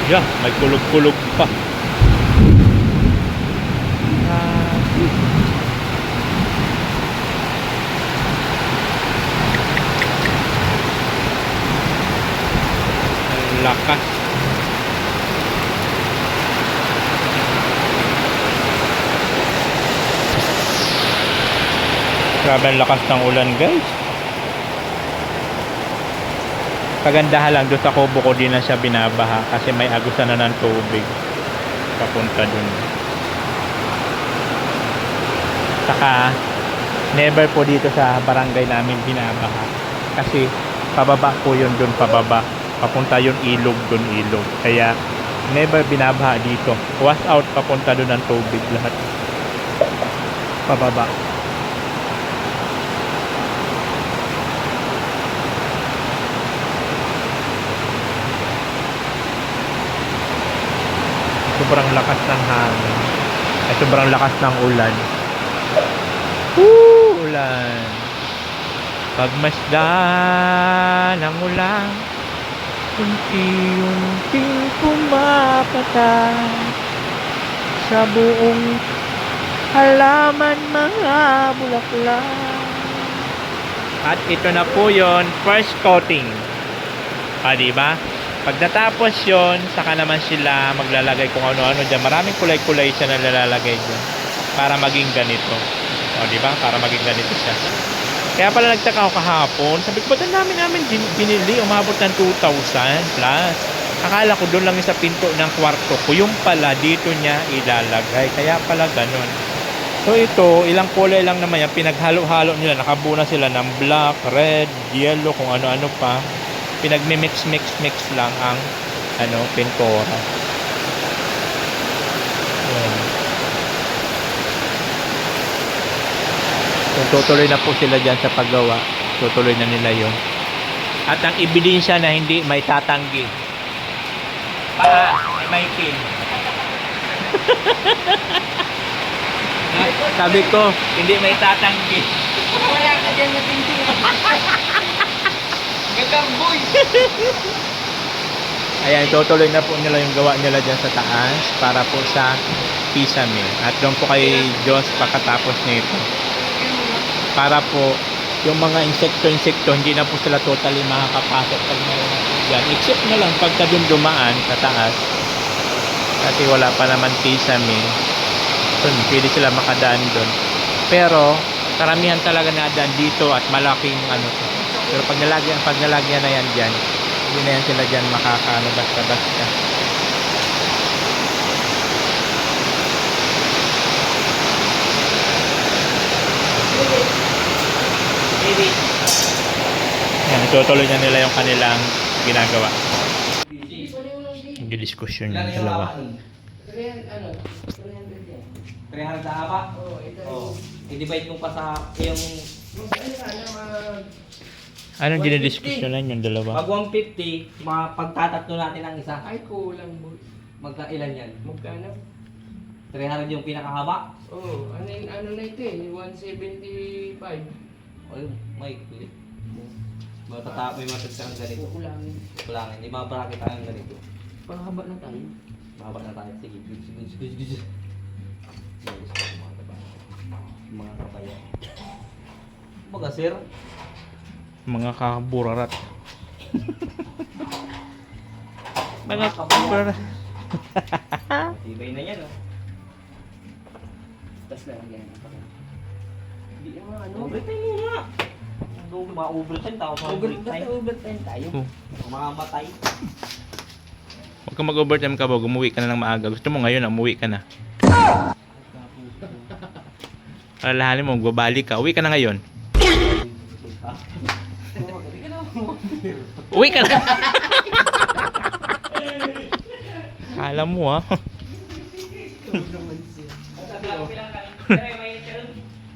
Yeah, may kulog-kulog pa. Grabe. Ang lakas. Grabe ang lakas ng ulan, guys. Kagandahan lang doon sa kubo ko, di na siya binabaha kasi may agusan na ng tubig papunta dun. Saka never po dito sa barangay namin binabaha kasi pababa po yun dun, pababa papunta yun ilog dun, ilog, kaya never binabaha dito. Wash out papunta dun ng tubig lahat pababa. Sobrang lakas ng hangin at sobrang lakas ng ulan. Ulan. Pagmasdan ng ulan, unti-unting pumapatay sa buong halaman, mga bulaklak. At ito na po yon, first coating. Diba? Pag natapos yon, saka naman sila maglalagay kung ano-ano dyan. Maraming kulay-kulay siya na nalalagay dyan para maging ganito. O, di ba? Para maging ganito siya. Kaya pala nagtaka ako kahapon. Sabi ko, ba't ang dami namin binili? Umabot ng 2,000 plus. Akala ko doon lang yung sa pinto ng kwarto ko. Yung pala, dito niya ilalagay. Kaya pala ganun. So ito, ilang kulay lang naman yan. Pinaghalo-halo nila. Nakabuo na sila ng black, red, yellow, kung ano-ano pa. Pinagmi-mix lang ang pintura. Ayan. So tutuloy na po sila dyan sa paggawa. Tutuloy na nila yon. At ang ebidensya na hindi may tatanggi. May pin. Sabi ko, hindi may tatanggi. Wala ka dyan na tinting. Gagamboy. Ayan, tutuloy na po nila yung gawa nila dyan sa taas para po sa pisame. At doon po kay Diyos pagkatapos nito. Para po yung mga insekto, hindi na po sila totally makakapasok pag mayroon na po dyan. Except na lang pagka doon dumaan sa taas. Kasi wala pa naman pisame. Pwede sila makadaan doon. Pero karamihan talaga nadaan dito at malaking Pero pag nalagyan na yan dyan, hindi na yan sila dyan basta-basta. Yan, tutuloy na nila yung kanilang ginagawa. Nagdidiskusyon yung dalawa. 300 na pa? Oo. I-divide mo pa sa yung... Anong dinidiskusyonan yung dalawa? Pag 150, pagtatatlo natin ang isa. Ay, kulang mo. Magkailan yan? Magkano? 300 yung pinakahaba? Oo, ano na ito eh, 175. Ay, may clip. May matagsa ng ganito. Kulangin. Kulangin. Di ba bracket tayo ng ganito? Pahaba na tayo. Mahaba na tayo. Sige, gusto. Mga kabaya. Baga, sir. Mga kaburarat. Mga kaburarat. Tibay na yan, oh. Tapos lang yan. Hindi naman ano. Overtime muna. Ma-overtime tao. Overtime tayo. Mamamatay. Huwag ka mag-overtime ka ba? Umuwi ka na ng maaga. Gusto mo ngayon, umuwi ka na. Alalahanin mo, magbabalik ka. Uwi ka na ngayon. Uwi ka na. Kala mo ha.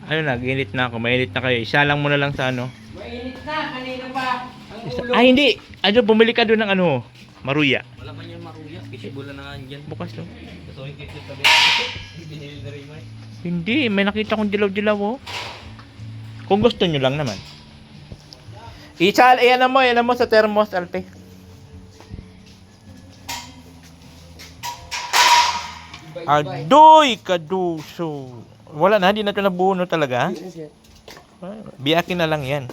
Ano na, ginit na ako. Mainit na kayo. Isa lang muna lang sa Mainit na, kanina pa. Ang ulo. Ay, hindi. Bumili ka doon ng maruya. Wala man yung maruya. Kisibula na nga dyan. Bukas no? Ito yung kisip tabi. Binili na rin mo eh. Hindi, may nakita kong dilaw-dilaw oh. Kung gusto nyo lang naman. Iyan mo sa thermos, Alpe. Adoy, kaduso. Wala na, hindi na ito nabuno talaga. Biyakin na lang yan.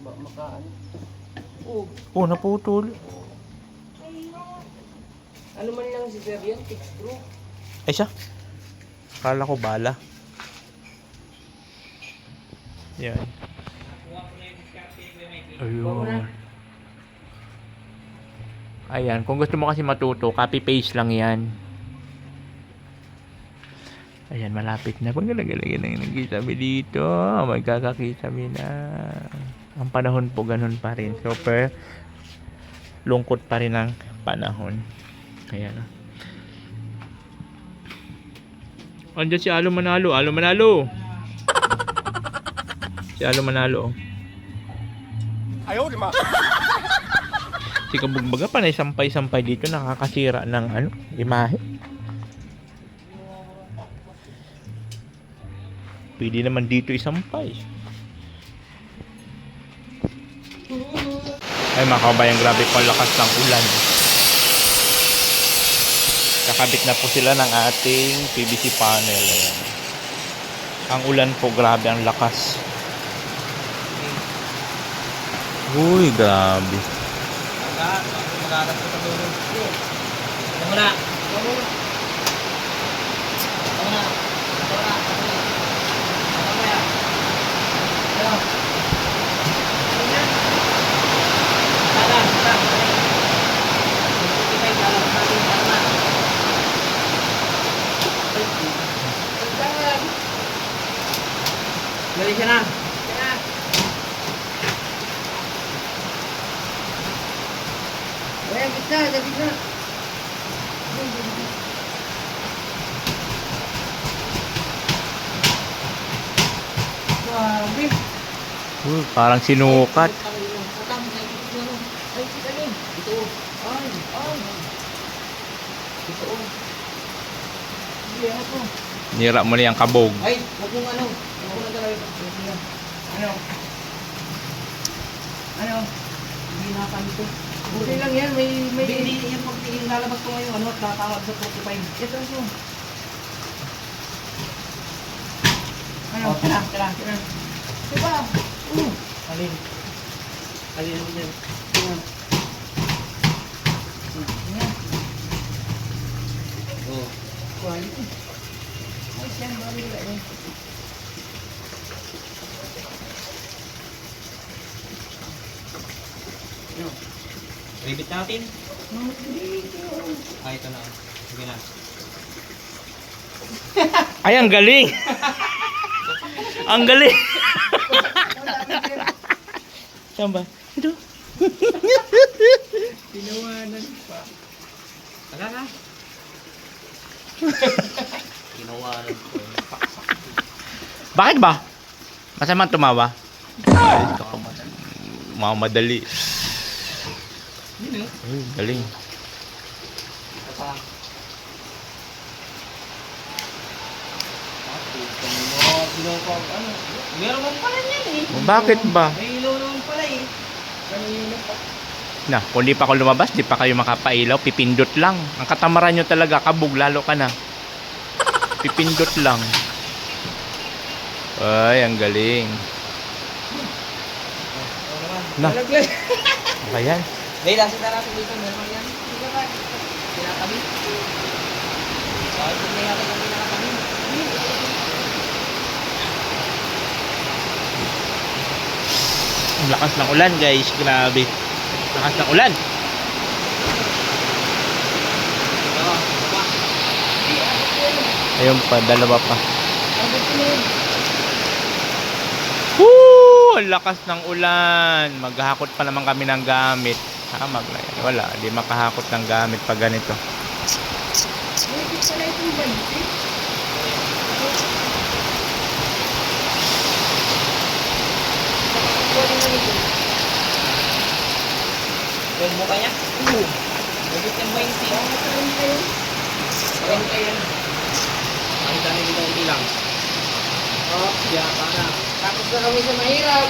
Makaano. Oh, naputol. Ano man lang si Sir yan, fix screw. Ay siya. Kala ko bala. Yan. Ayun. Ayan, kung gusto mo kasi matuto, copy paste lang yan. Ayan, malapit na. Pag nagkitabi dito, magkakakitabi na. Ang panahon po ganun pa rin. Super lungkot pa rin ang panahon. Ayan. Andiyan si Alo Manalo. Alo Manalo. Si Alo Manalo. Ayaw, di ma. Si Kabugbaga pa na sampay-sampay dito, nakakasira ng imahe. Pwede naman dito isampay. Ay mga kabayan, grabe po ang lakas ng ulan. Kakabit na po sila ng ating PVC panel. Ayan. Ang ulan po, grabe ang lakas. Uy, grabe. Mag-aaral ko sa dulo. Ito muna. Ito muna. Ayan, gitna, sa gitna. Grabe. Parang sinukat. Ay, galing. Ito. Ay. Ito. Hindi, ako. Nira mo na yung kabog. Ay, huwag mong ano. Huwag mong talaga. Ano? Ano? Hindi nakakamito. Okay lang yan. May... Hindi yan pag lalabas ko ngayon. Ano? Tatawag sa 45. Ito mo. Ano? Tara. Diba? Alin? Alin naman yan? Yan. Oo. Quality. Ay, siya. Bali lang yan. Ribit natin. Ito na. Sige na. Ay, ang galing! Ang galing! Saan ba? Ito. Tinawanan pa. Wala na. Ginawanan ko. Bakit ba? Masama tumawa? Ay, mamadali. Ay, galing. Meron naman pala yan eh. Bakit ba? May ilaw naman pala eh. Kanina pa. Na, kung di pa ako lumabas, di pa kayo makapailaw, pipindot lang. Ang katamaran nyo talaga, kabog, lalo ka na. Pipindot lang. Ay, ang galing. Na, Malaglag. ayan. May lasa na natin dito. Meron yan. Sige ba? Kinakami. Bakit may natin ang kinakami? Ang lakas ng ulan, guys. Grabe. Lakas ng ulan. Ayun pa, dalawa pa. Woo! Ang lakas ng ulan. Maghahakot pa naman kami ng gamit. Wala, di makahakot ng gamit pag ganito. Yung mukha niya? Bagit yung 20. Ang yan. Ang dami dito ang ilang. Oh, yaka na. Tapos na kami sa mahirap.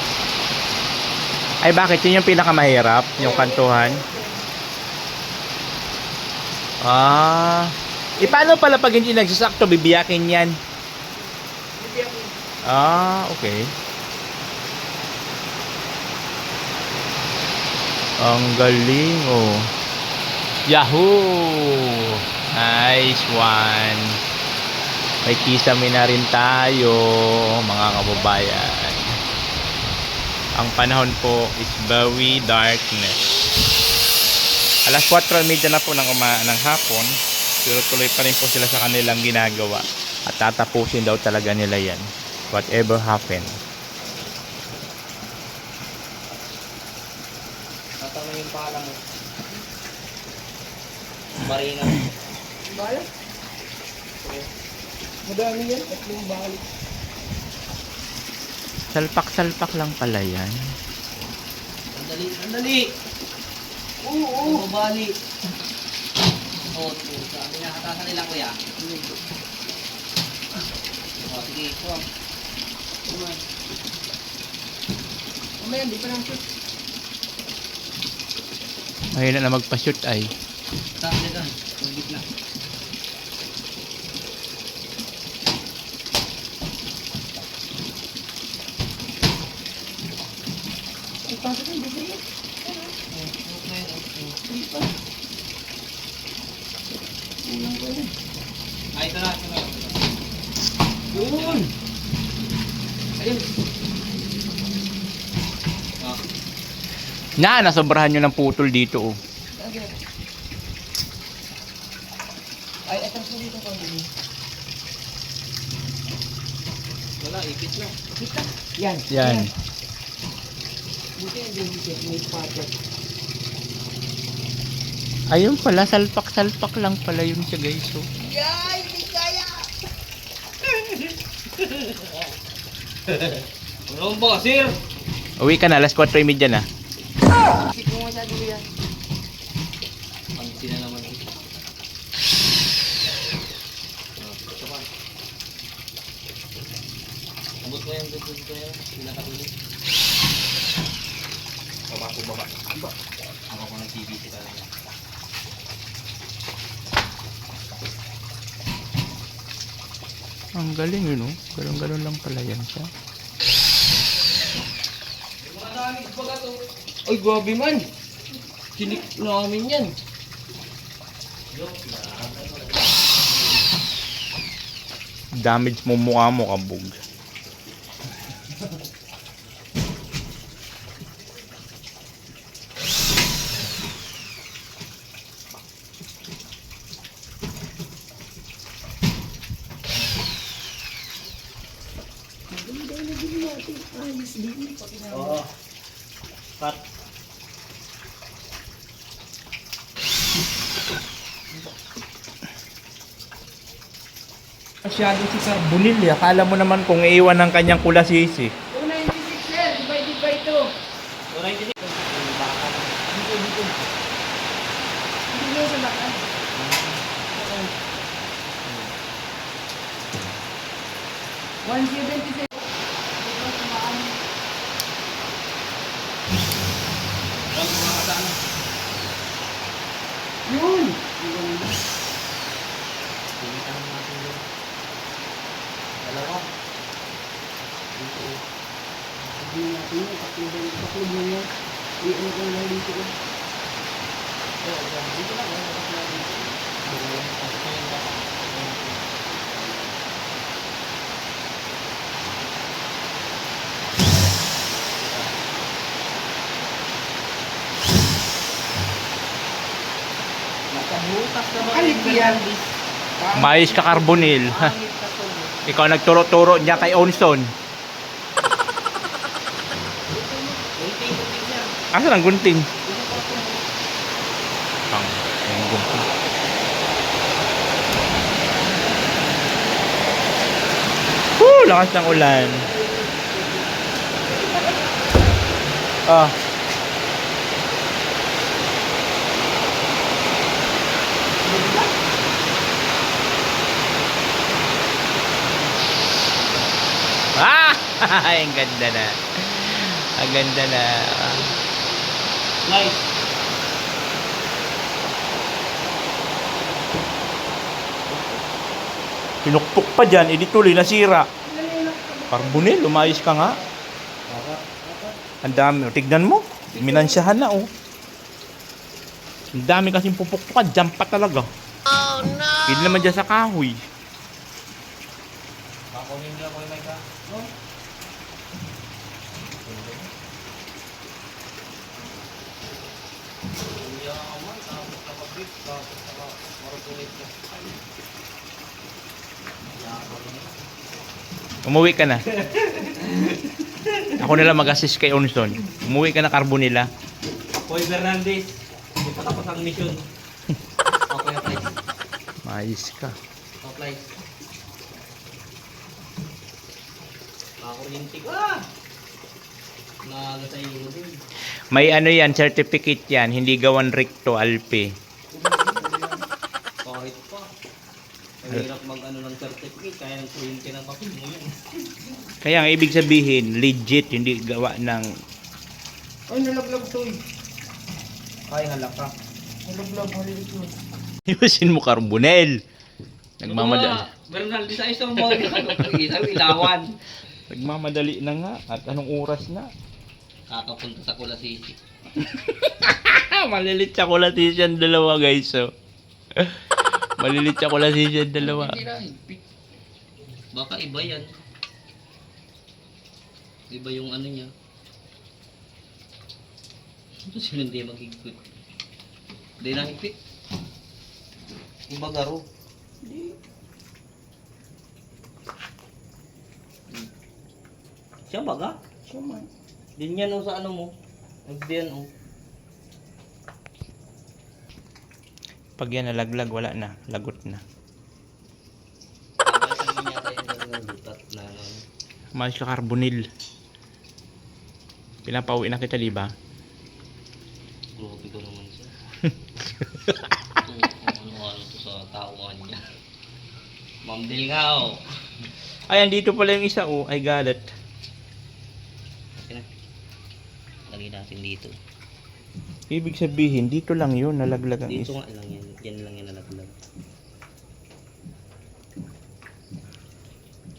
Ay, bakit? Yun yung pinakamahirap? Yung kantuhan? Ah. Paano pala pag hindi nagsasakto, bibiyakin yan? Ah, okay. Ang galing, oh. Yahoo! Nice one. May kisame na rin tayo, mga kababayan. Ang panahon po is very darkness. Alas 4:30 na po ng hapon, pero tuloy pa rin po sila sa kanilang ginagawa. At tatapusin daw talaga nila yan. Whatever happen. Tatama yung pala mo. Marina. Bala? Madami yan. Tatlong balik. Salpak-salpak lang pala yan. Sandali. Oo. Bali. Oh, sabi na katasan nila kuya. Oh, sige. Oh. Mamaya, di pa lang shoot. Mahina na magpa-shoot ay. Saan nila doon? Yung gitna. Ipasok yung bisa yun. Ay, ito na. Yun! Ayun. Nasobrahan nyo ng putol dito, oh. Ay, atras mo dito kung hindi. Wala, ipit lang. Ipit lang. Yan. Yan. Buti yung baby set, may packet. Ayun pala, salpak-salpak lang pala yun siya guys. So. Ano ba, sir? Uwi ka na, alas 4:30 na. Pangsi na naman. Abot mo yan, dito yan. Pinakatuloy. Baba ko, baba. Ako ko nag-TBC ka lang. Ang galing yun, oh. Galon-galon lang pala yan siya. Ay, grabe man. Kinik namin yan. Damage mo mukha mo, kabog. Oo. Cut. Masyado si Carbonil, akala mo naman kung iiwan ng kanyang kulasisi. 296, sir. Divided by 2. 296. Hindi mo sa baka. $176. Yun! Dalawa. Hindi natin yun. Paklog mo yan. Iyan ko lang dito. Dito lang. Nakabutas naman. Alit yan. Mais ka, Carbonil. Ikaw nagturo-turo niya kay Onson. Asan ang gunting? Ang gunting. Lakas ng ulan. Ah. Ang ganda na. Ang ganda na. Nice. Pinukpok pa dyan, edi tuloy nasira. Carbonil, lumayos ka nga. Ang dami. Tignan mo. Minansyahan na, oh. Ang dami kasing pupukpukan. Dyan pa talaga. Oh, no! Hindi naman dyan sa kahoy. Pakunin nila ko yung mic ha. Umuwi ka na. Ako nila mag-assist kay Onson. Umuwi ka na, Carbonila. Hoy Fernandez. Hindi pa tapos ang mission. Okay, guys. Maayos ka. Okay. Kuryente ka. Nagasay mo din. May ano yan, certificate yan. Hindi gawan recto, Alpe. Kahit pa. Mahirap mag-ano ng certificate. Kaya ng kuryente ng papel mo yun. Kaya ang ibig sabihin, legit, hindi gawa ng... Ay, nalaglag to eh. Ay, halaka. Nalaglag, malilit yun. Iwasin mo, Carbonel. Nagmamadali. Bernal, di sa isang mo. Isang ilawan. Nagmamadali na nga. At anong oras na? Kakapunta sa Kulasisi. Malilit sa kulasisyan dalawa, guys. So. Malilit sa kulasisyan dalawa. Hindi na, higpit. Baka iba yan. Iba yung ano niya. Sino hindi maghigpit? Hindi na higpit. Iba garo. Hindi. Siya baga? Siya man. Din yan o sa ano mo. Nagdiyan o. Pag yan nalaglag, wala na. Lagot na. Kapalitan mo yata yung lutat na ano. Mas ka carbonil. Pinapauwi na kita, di ba? Grabe ko naman siya. Ano to sa tauhan niya. Ma'am Dilgao. Ay, andito pala yung isa, oh. Ay, galit. Okay na. Lagay natin dito. Ibig sabihin, dito lang yun, nalaglag ang Dito isa. nga lang yan. Yan lang yan nalaglag.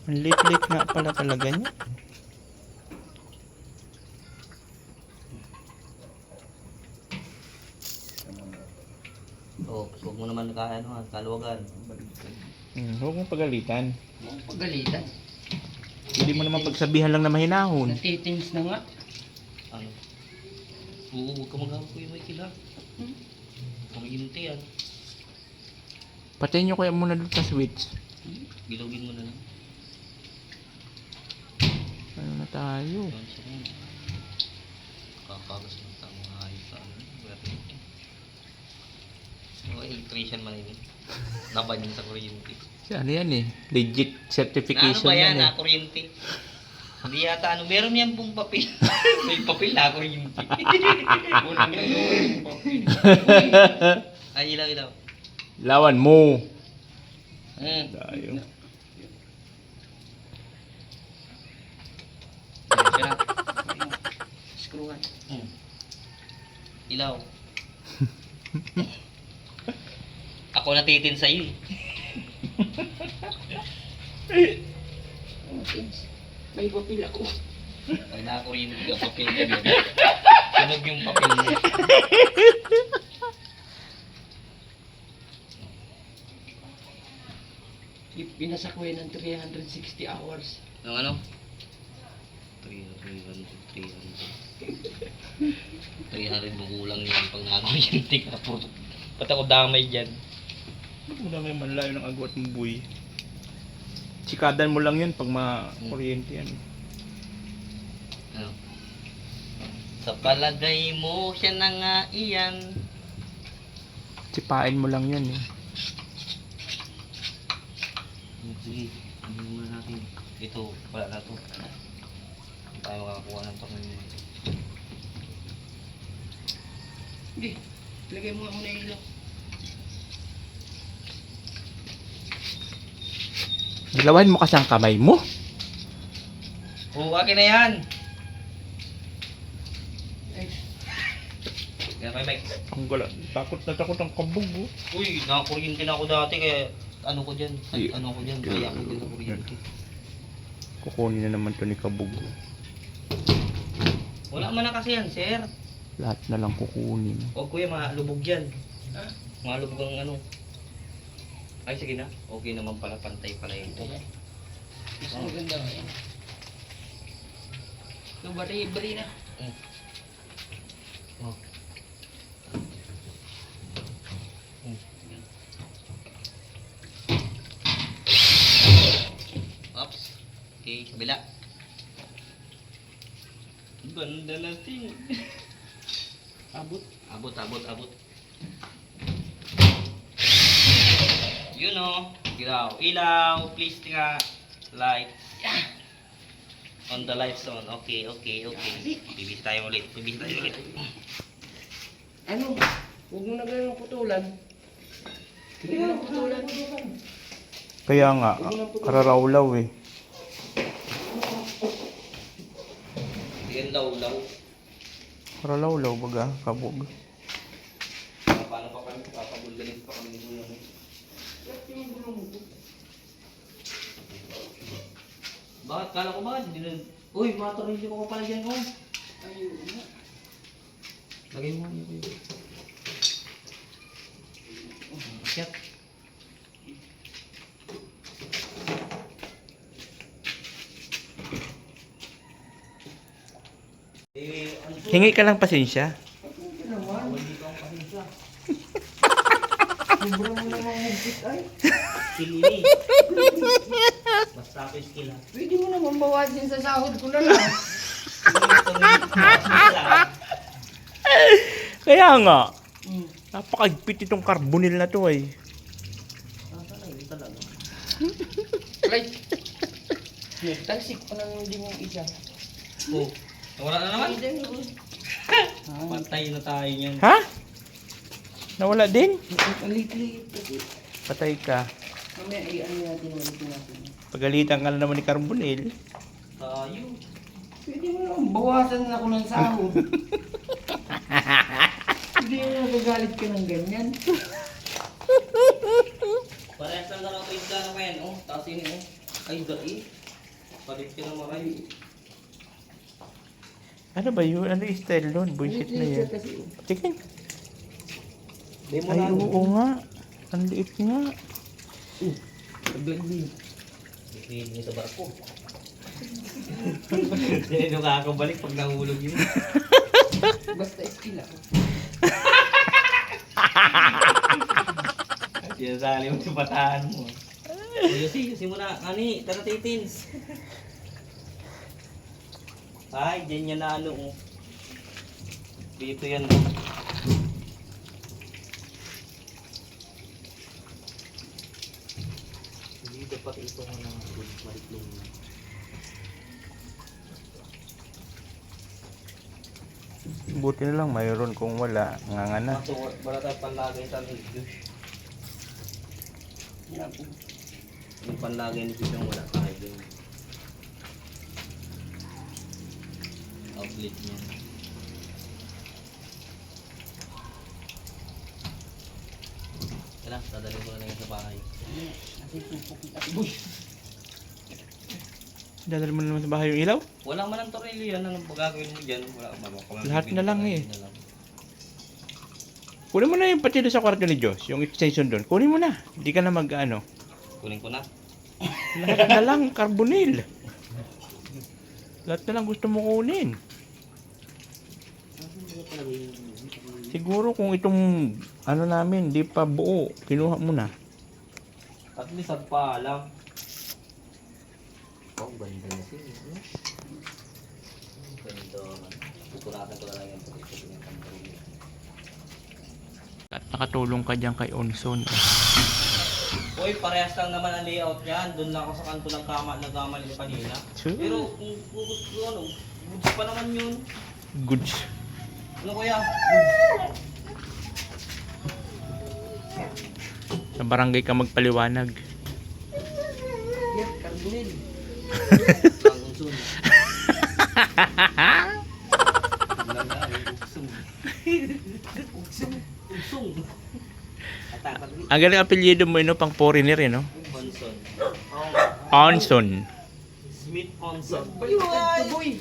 Ang late-late nga pala talaga niya. Oh, huwag mo naman kaluwagan. Huwag mong pagalitan. Pagalitan. Hindi mo naman pagsabihan lang na mahinahon. Natitins na nga. Ano? Oo, huwag ka mag-awag ko yung may kila. Kumiginti yan. Patayin nyo kaya muna doon sa switch. Bilogin mo na lang. Ano na tayo? Yan siya yan. Kakagas ng tama nga ayos sa ano. Okay, electrician man yun. Laban yun sa kuryente. Ano yan eh? Legit Na ano certification ba yan yan eh. na kuryente? Hindi yata ano, meron yan pong papel. May papel na kuryente. Walang gagawin yung papel. Ay, ilaw. Lawan mo. Tayo. Screwan. Ilaw. Ako natitin sa'yo eh. May papel ako. Pag nakakuryente ka, papel ka din. Sunog yung papel mo. Pinasak ko yun ng 360 hours. Ng ano? 300 bukulang yan pag nakakuryente ka. Ba't ako damay dyan? Wala may manlayo ng agwat ng buhay. Tsikadan mo lang yun pag ma-kuryente yan. Ano? Sa palagay mo, siya na nga iyan. Tsipain mo lang yan eh. Sige, ano muna natin. Ito, wala na to. Hindi tayo makakakuha ng pangyayon. Hindi. Lagay mo nga muna yung ilaw. Dilawan mo kasi ang kamay mo. Oo, akin na yan! Ay, Kaya may mic. Ang gala. Takot na takot ang kabog oh. Uy, nakakuryente na ako dati kaya ano ko dyan? Ay, Ano ko dyan? Kaya ako dyan sa kuryente. Kukunin na naman to ni kabog. Wala man na kasi yan, sir. Lahat na lang kukunin. O kuya, malubog yan. Malubog ang ano. Ay, sige na. Okay naman pala, pantay pala yun. mas maganda nga yan. So, bari na. Oh. Oops. Okay, kabila. Banda na ting. Abot. Abot. Yun o. Ilaw. Please nga. Light. On the lights on. Okay. Bibis tayo ulit. Ano? Huwag mo na ganun putulan. Huwag mo na putulan. Kaya nga, kararawlaw eh. Yan law. Kararawlaw baga, kabog. Paano pa kami? Papagulgalit pa kami ng gulong. Bakit? Kala ko ba? Hindi na... Uy, matuloy ko pala dyan ko. Ayun nga. Lagay mo nga yun. Akyat. Hingi ka lang pasensya. Skill ini. Basta ako skill ha. Pwede mo naman bawasin sa sahod ko na lang. Kaya nga. Napakagpit itong carbonil na to eh. Yun talaga. Right. Talsik pa lang din yung isa. Oh, wala na naman. Patay na tayo yan. Ha? Nawala din? Lit-lit kasi. Patay ka. Mamaya i-ano natin, ulitin natin. Pagalitan ka na naman ni carbonil. Tayo. Pwede mo naman, bawasan ako ng sahod. Hindi mo nagagalit ka ng ganyan. Parehas lang na kayo na naman. Oh, tapos ini oh. Ay, dai. Palit ka na maray. Ano ba yun? Ano yung style nun? Bullshit na yan. Kasi, Tingin. Demo Ay, na. oo nga. Ang liit nga. pagdagdi. Bibili niyo sa barko. Hindi nakakabalik pag nahulog yun. Basta skill ako. Sinasali mo sa bataan mo. Yusi mo na. Ani, tara titins. Ay, dyan yan na ano. Oh. Dito yan. Oh. Hindi dapat ito ko ng mariklong na. Buti na lang mayroon kung wala. Nga na. Kaso wala tayo panlagay sa Diyos. Yung panlagay ni Diyos yung wala tayo din. Outlet niya. Kaya lang, dadalhin ko na lang sa bahay. Kasi pupok kita. Bush! Dadal mo na naman sa bahay yung ilaw? Walang man ang tornilyo yan. Anong gagawin mo dyan? Wala ka Lahat na lang eh. Kunin mo na yung pati doon sa kwarto ni Diyos. Yung extension doon. Kunin mo na. Hindi ka na mag-ano. Kunin ko na. Lahat na lang. Carbonil. Lahat na lang gusto mo kunin. Siguro kung itong ano namin, di pa buo. Kinuha mo na. At least at pa lang. Oh, ganda na siya. Ganda. Pupunatan ko na lang yung pagkakita ng kampunin. At nakatulong ka dyan kay Onson. Uy, parehas lang naman ang layout niyan. Doon lang ako sa kanto ng kama nagkamali kanina. Sure. Pero kung ano, goods pa naman yun. Goods. Ano kuya? Sa barangay ka magpaliwanag. Yan, carbonil. Lang unsun. Lang na, uksong. Uksong. Uksong. Atakot. Ang galing apelyido mo, no? Pang foreigner, eh, no? Onson. Onson. Smith Onson. Baliwag! Boy!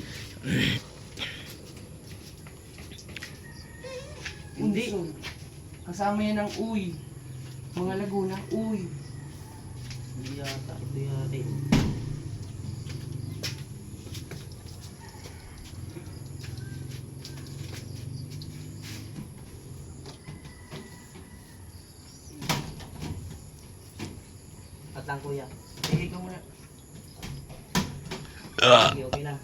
Hindi. Kasama yan ang uy. Mga Laguna, uy. Hindi yata. Hindi yata. At lang kuya. Sige ka muna. Okay, okay na.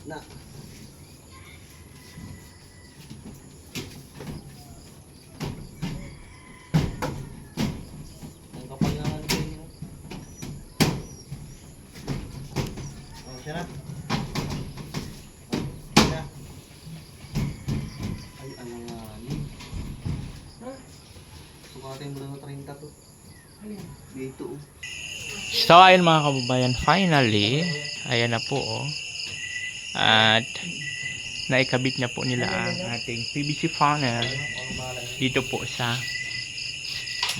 Na. Ang kapal nga nga nito. Oh, siya na. Siya. Ay, ano nga yun? Sukatin mo lang na 30 to. Dito oh. So, ayun mga kababayan, finally, ayan na po, oh. At, naikabit na po nila ang ating PVC funnel dito po sa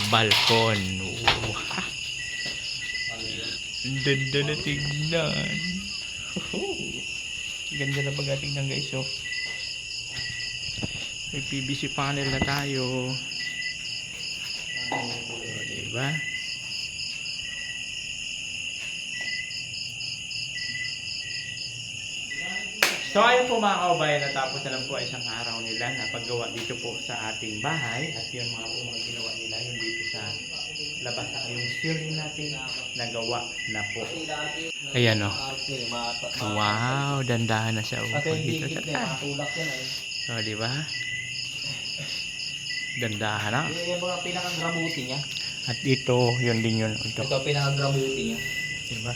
balkon. Wow. Ang ganda na tignan. Ganda na baga tignan guys, oh. May PVC funnel na tayo. Diba? So ayun po mga kababayan, natapos na lang po isang araw nila na paggawa dito po sa ating bahay. At yun mga ginawa nila, yung dito sa labas na yung ceiling natin, nagawa na po. Ayan o. Wow, dandahan na siya Kasi hindi dito sa gitna, taas. matulak yan eh. O, di ba? Dandahan na. Yung mga pinakagrabuti niya. At ito, yun din yun. Ito, Ito pinakagrabuti niya. di ba?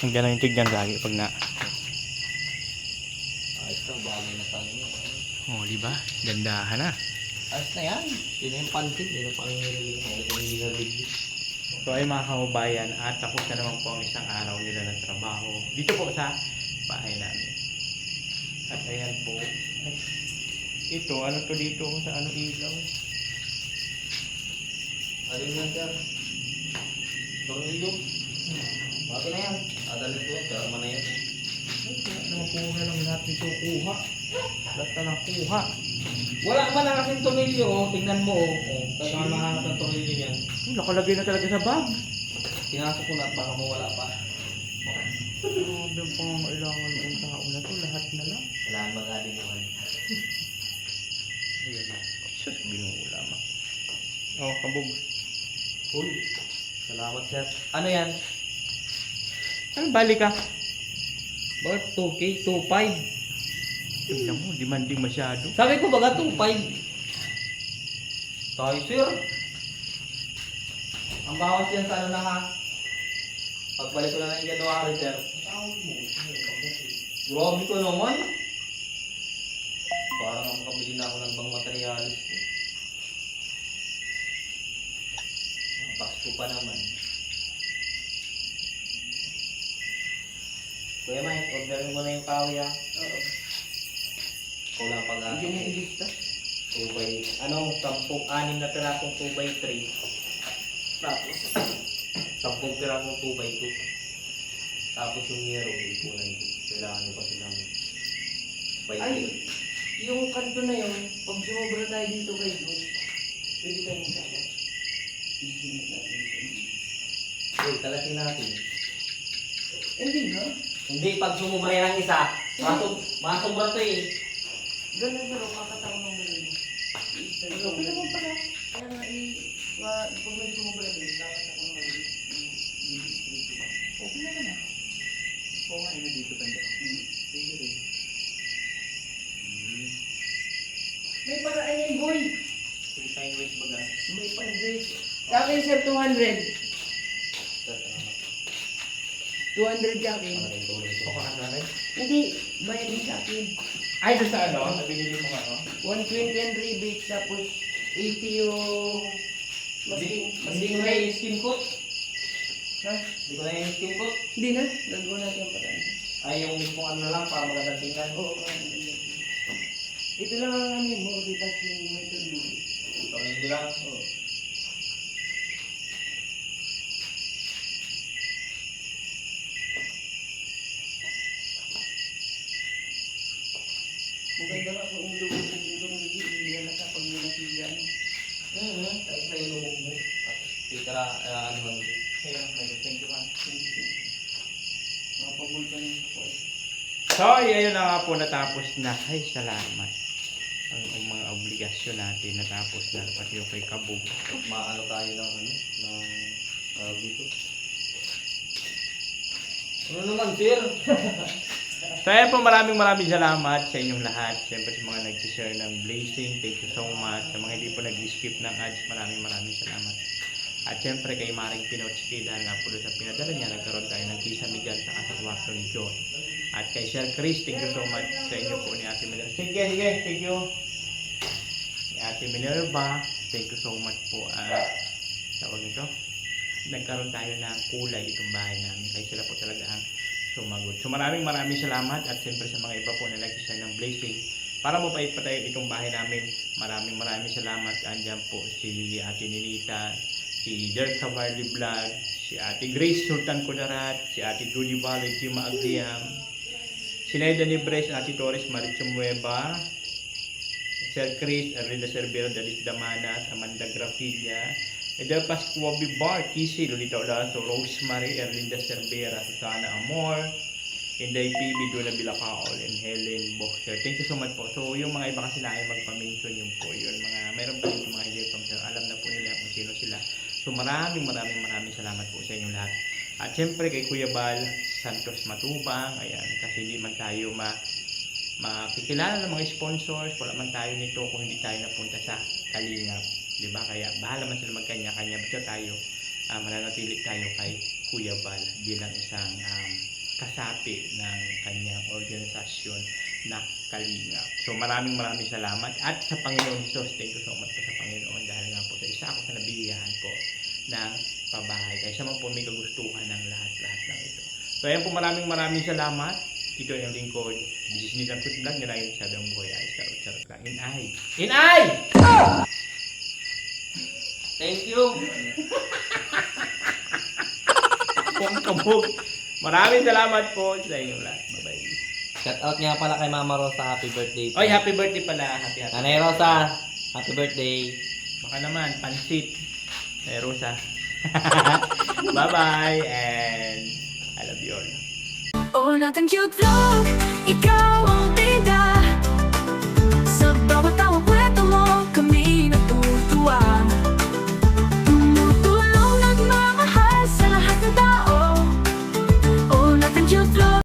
Ang ganang yung tignan lagi pag na... Ito, bagay na sa inyo. O, di ba? Dandahan na. Ayos na yan. Yun yung panty. Yun yung pangingilig. Yun yung hinabig. So ay mga kababayan, at tapos na naman po ang isang araw nila ng trabaho dito po sa bahay namin. At ayan po. Ay, ito, ano to dito sa ano ilaw? Ano yun yan, sir? Tornilyo. Bakit na yan? Adalin ko yan. Karma na yan. Nakuha lang lahat nito. Kuha. Lahat na lang kuha. Wala pa na kasing tornilyo. Oh. Tingnan mo. Oh. Kaya nga mahanap ng tornilyo niyan. Nakalagay na talaga sa bag. Pinasok ko na at baka mawala pa. Grabe ang pangangailangan ng tao na to. Lahat na lang. Wala ba nga din naman? Ayan na. Sus, binula ma. Oh, kabog. Uy. Salamat, sir. Ano yan? Ano, balik ka? Bakit 2K? 2.5? Tignan mo, demanding masyado. Sabi ko baga 2.5. Tayo, sir. Ang bawas yan sa ano na ha. Pagbalik ko na ng January, sir. Grabe ko naman. Parang ang makabili na ako ng bang materialis. Pasko pa naman. Kuya Mike, orderin mo na yung kahoy ha. Oo. Ikaw lang pag-asa. Hindi mo ilista. 2 by, ano, 6 na pirasong 2 by 3. Tapos, 10 pirasong 2 by 2. Tapos yung hero, hindi po na ito. Kailangan nyo pa silang by 3. Ay, yung kanto na yun, pag sumobra tayo dito kay Diyos, pwede tayong sama. Isinit natin ito. Uy, kalasin natin. Hindi na. Hindi, pag sumubra yan ang isa, masubra to eh. Ganun pero kakataon ng ganun. Okay naman pala. Kaya nga pag may sumobra din, kakataon ng ganun. Okay naman ah. Oo nga, yun dito banda. Sige rin. May paraan yan, boy. May fine ways baga. May pang-grace. Sa akin, sir, 200. 200 sa akin. Pakakasarin? Hindi, bayad din sa akin. Ay, doon sa ano? Nabili mo nga, no? 120 ang rebate, tapos 80 yung... Hindi ko na yung skin coat. Ha? Hindi ko na yung skin coat. Hindi na. Gagawa natin ang paraan. Ay, yung mismong ano na lang para magandang tingnan. Oo. Ito lang ang ano mo, detach yung metal blue. Ito na yun lang. Oo. Maganda nga kung ulo mo kung hindi na sa pag nilasigan. Kahit na yung lubog mo. Titira, ano man. Kaya, thank you ha. Makapagulpan yung po. So, ayun na nga po natapos na. Ay, salamat. Ang mga obligasyon natin natapos na. Pati yung kay Kabog. Maano tayo ng ano, ng dito. Ano naman, sir? So, ayun po, maraming salamat sa inyong lahat. Siyempre sa mga nag-share ng blessing, thank you so much. Sa mga hindi po nag-skip ng ads, maraming salamat. At siyempre kay Maring Pinochki dahil nga po doon sa pinadala niya, nagkaroon tayo ng kisame dyan sa kwarto ni John. At kay Sir Chris, thank you so much sa inyo po ni Ate Minerva. Sige, thank you. Ni Ate Minerva, thank you so much po. Tawag nito, nagkaroon tayo ng kulay itong bahay namin. Kaya sila po talaga ang sumagot. So maraming salamat at siyempre sa mga iba po na nag-share ng blessing para mo pa ipatayo itong bahay namin. Maraming salamat. Andyan po si Ate Ninita, si Derek Cavalli Vlog, si Ate Grace Sultan Kudarat, si Ate Judy Valle, Tima Agliam, si Naida Nibres, Ate Torres Maricho Mueva, Sir Chris, Erlinda Cervera, Dalit Damanas, Amanda Grafilla, Edel Pascuabi Bar, Kisi, Lolita Olaso, Rosemary, Erlinda Cervera, Susana Amor, Inday PB, Duna Bilakaol, and Helen Boxer. Thank you so much po. So, yung mga iba kasi na ay magpa-mention yung po yun. Mayroon pa rin mga hindi pa alam na po nila kung sino sila. So, maraming salamat po sa inyo lahat. At syempre kay Kuya Bal Santos Matubang, ayan, kasi hindi man tayo makikilala ng mga sponsors, wala man tayo nito kung hindi tayo napunta sa Kalingap. Diba? Kaya bahala man sila magkanya-kanya. Basta tayo, mananatili tayo kay Kuya Bal bilang isang kasapi ng kanyang organisasyon na Kalingap. So maraming salamat. At sa Panginoon Diyos, thank you so much po sa Panginoon dahil nga po sa isa ako sa nabiyahan po ng pabahay. Kaya siya man po may kagustuhan ng lahat-lahat ng ito. So ayan po, maraming salamat. Ito yung lingkod. This is Nissan Food Vlog. Nilagay sabi ang buhay ay charot lang. Inay! Thank you! Pong kabog. Maraming salamat po sa inyong lahat. Bye-bye. Shout out nga pala kay Mama Rosa, happy birthday. Oy, happy birthday pala. Happy. Nanay Rosa, happy birthday. Baka naman, pansit. Hey, Rosa. Bye-bye and I love you all. Oh, nothing cute vlog, ikaw ang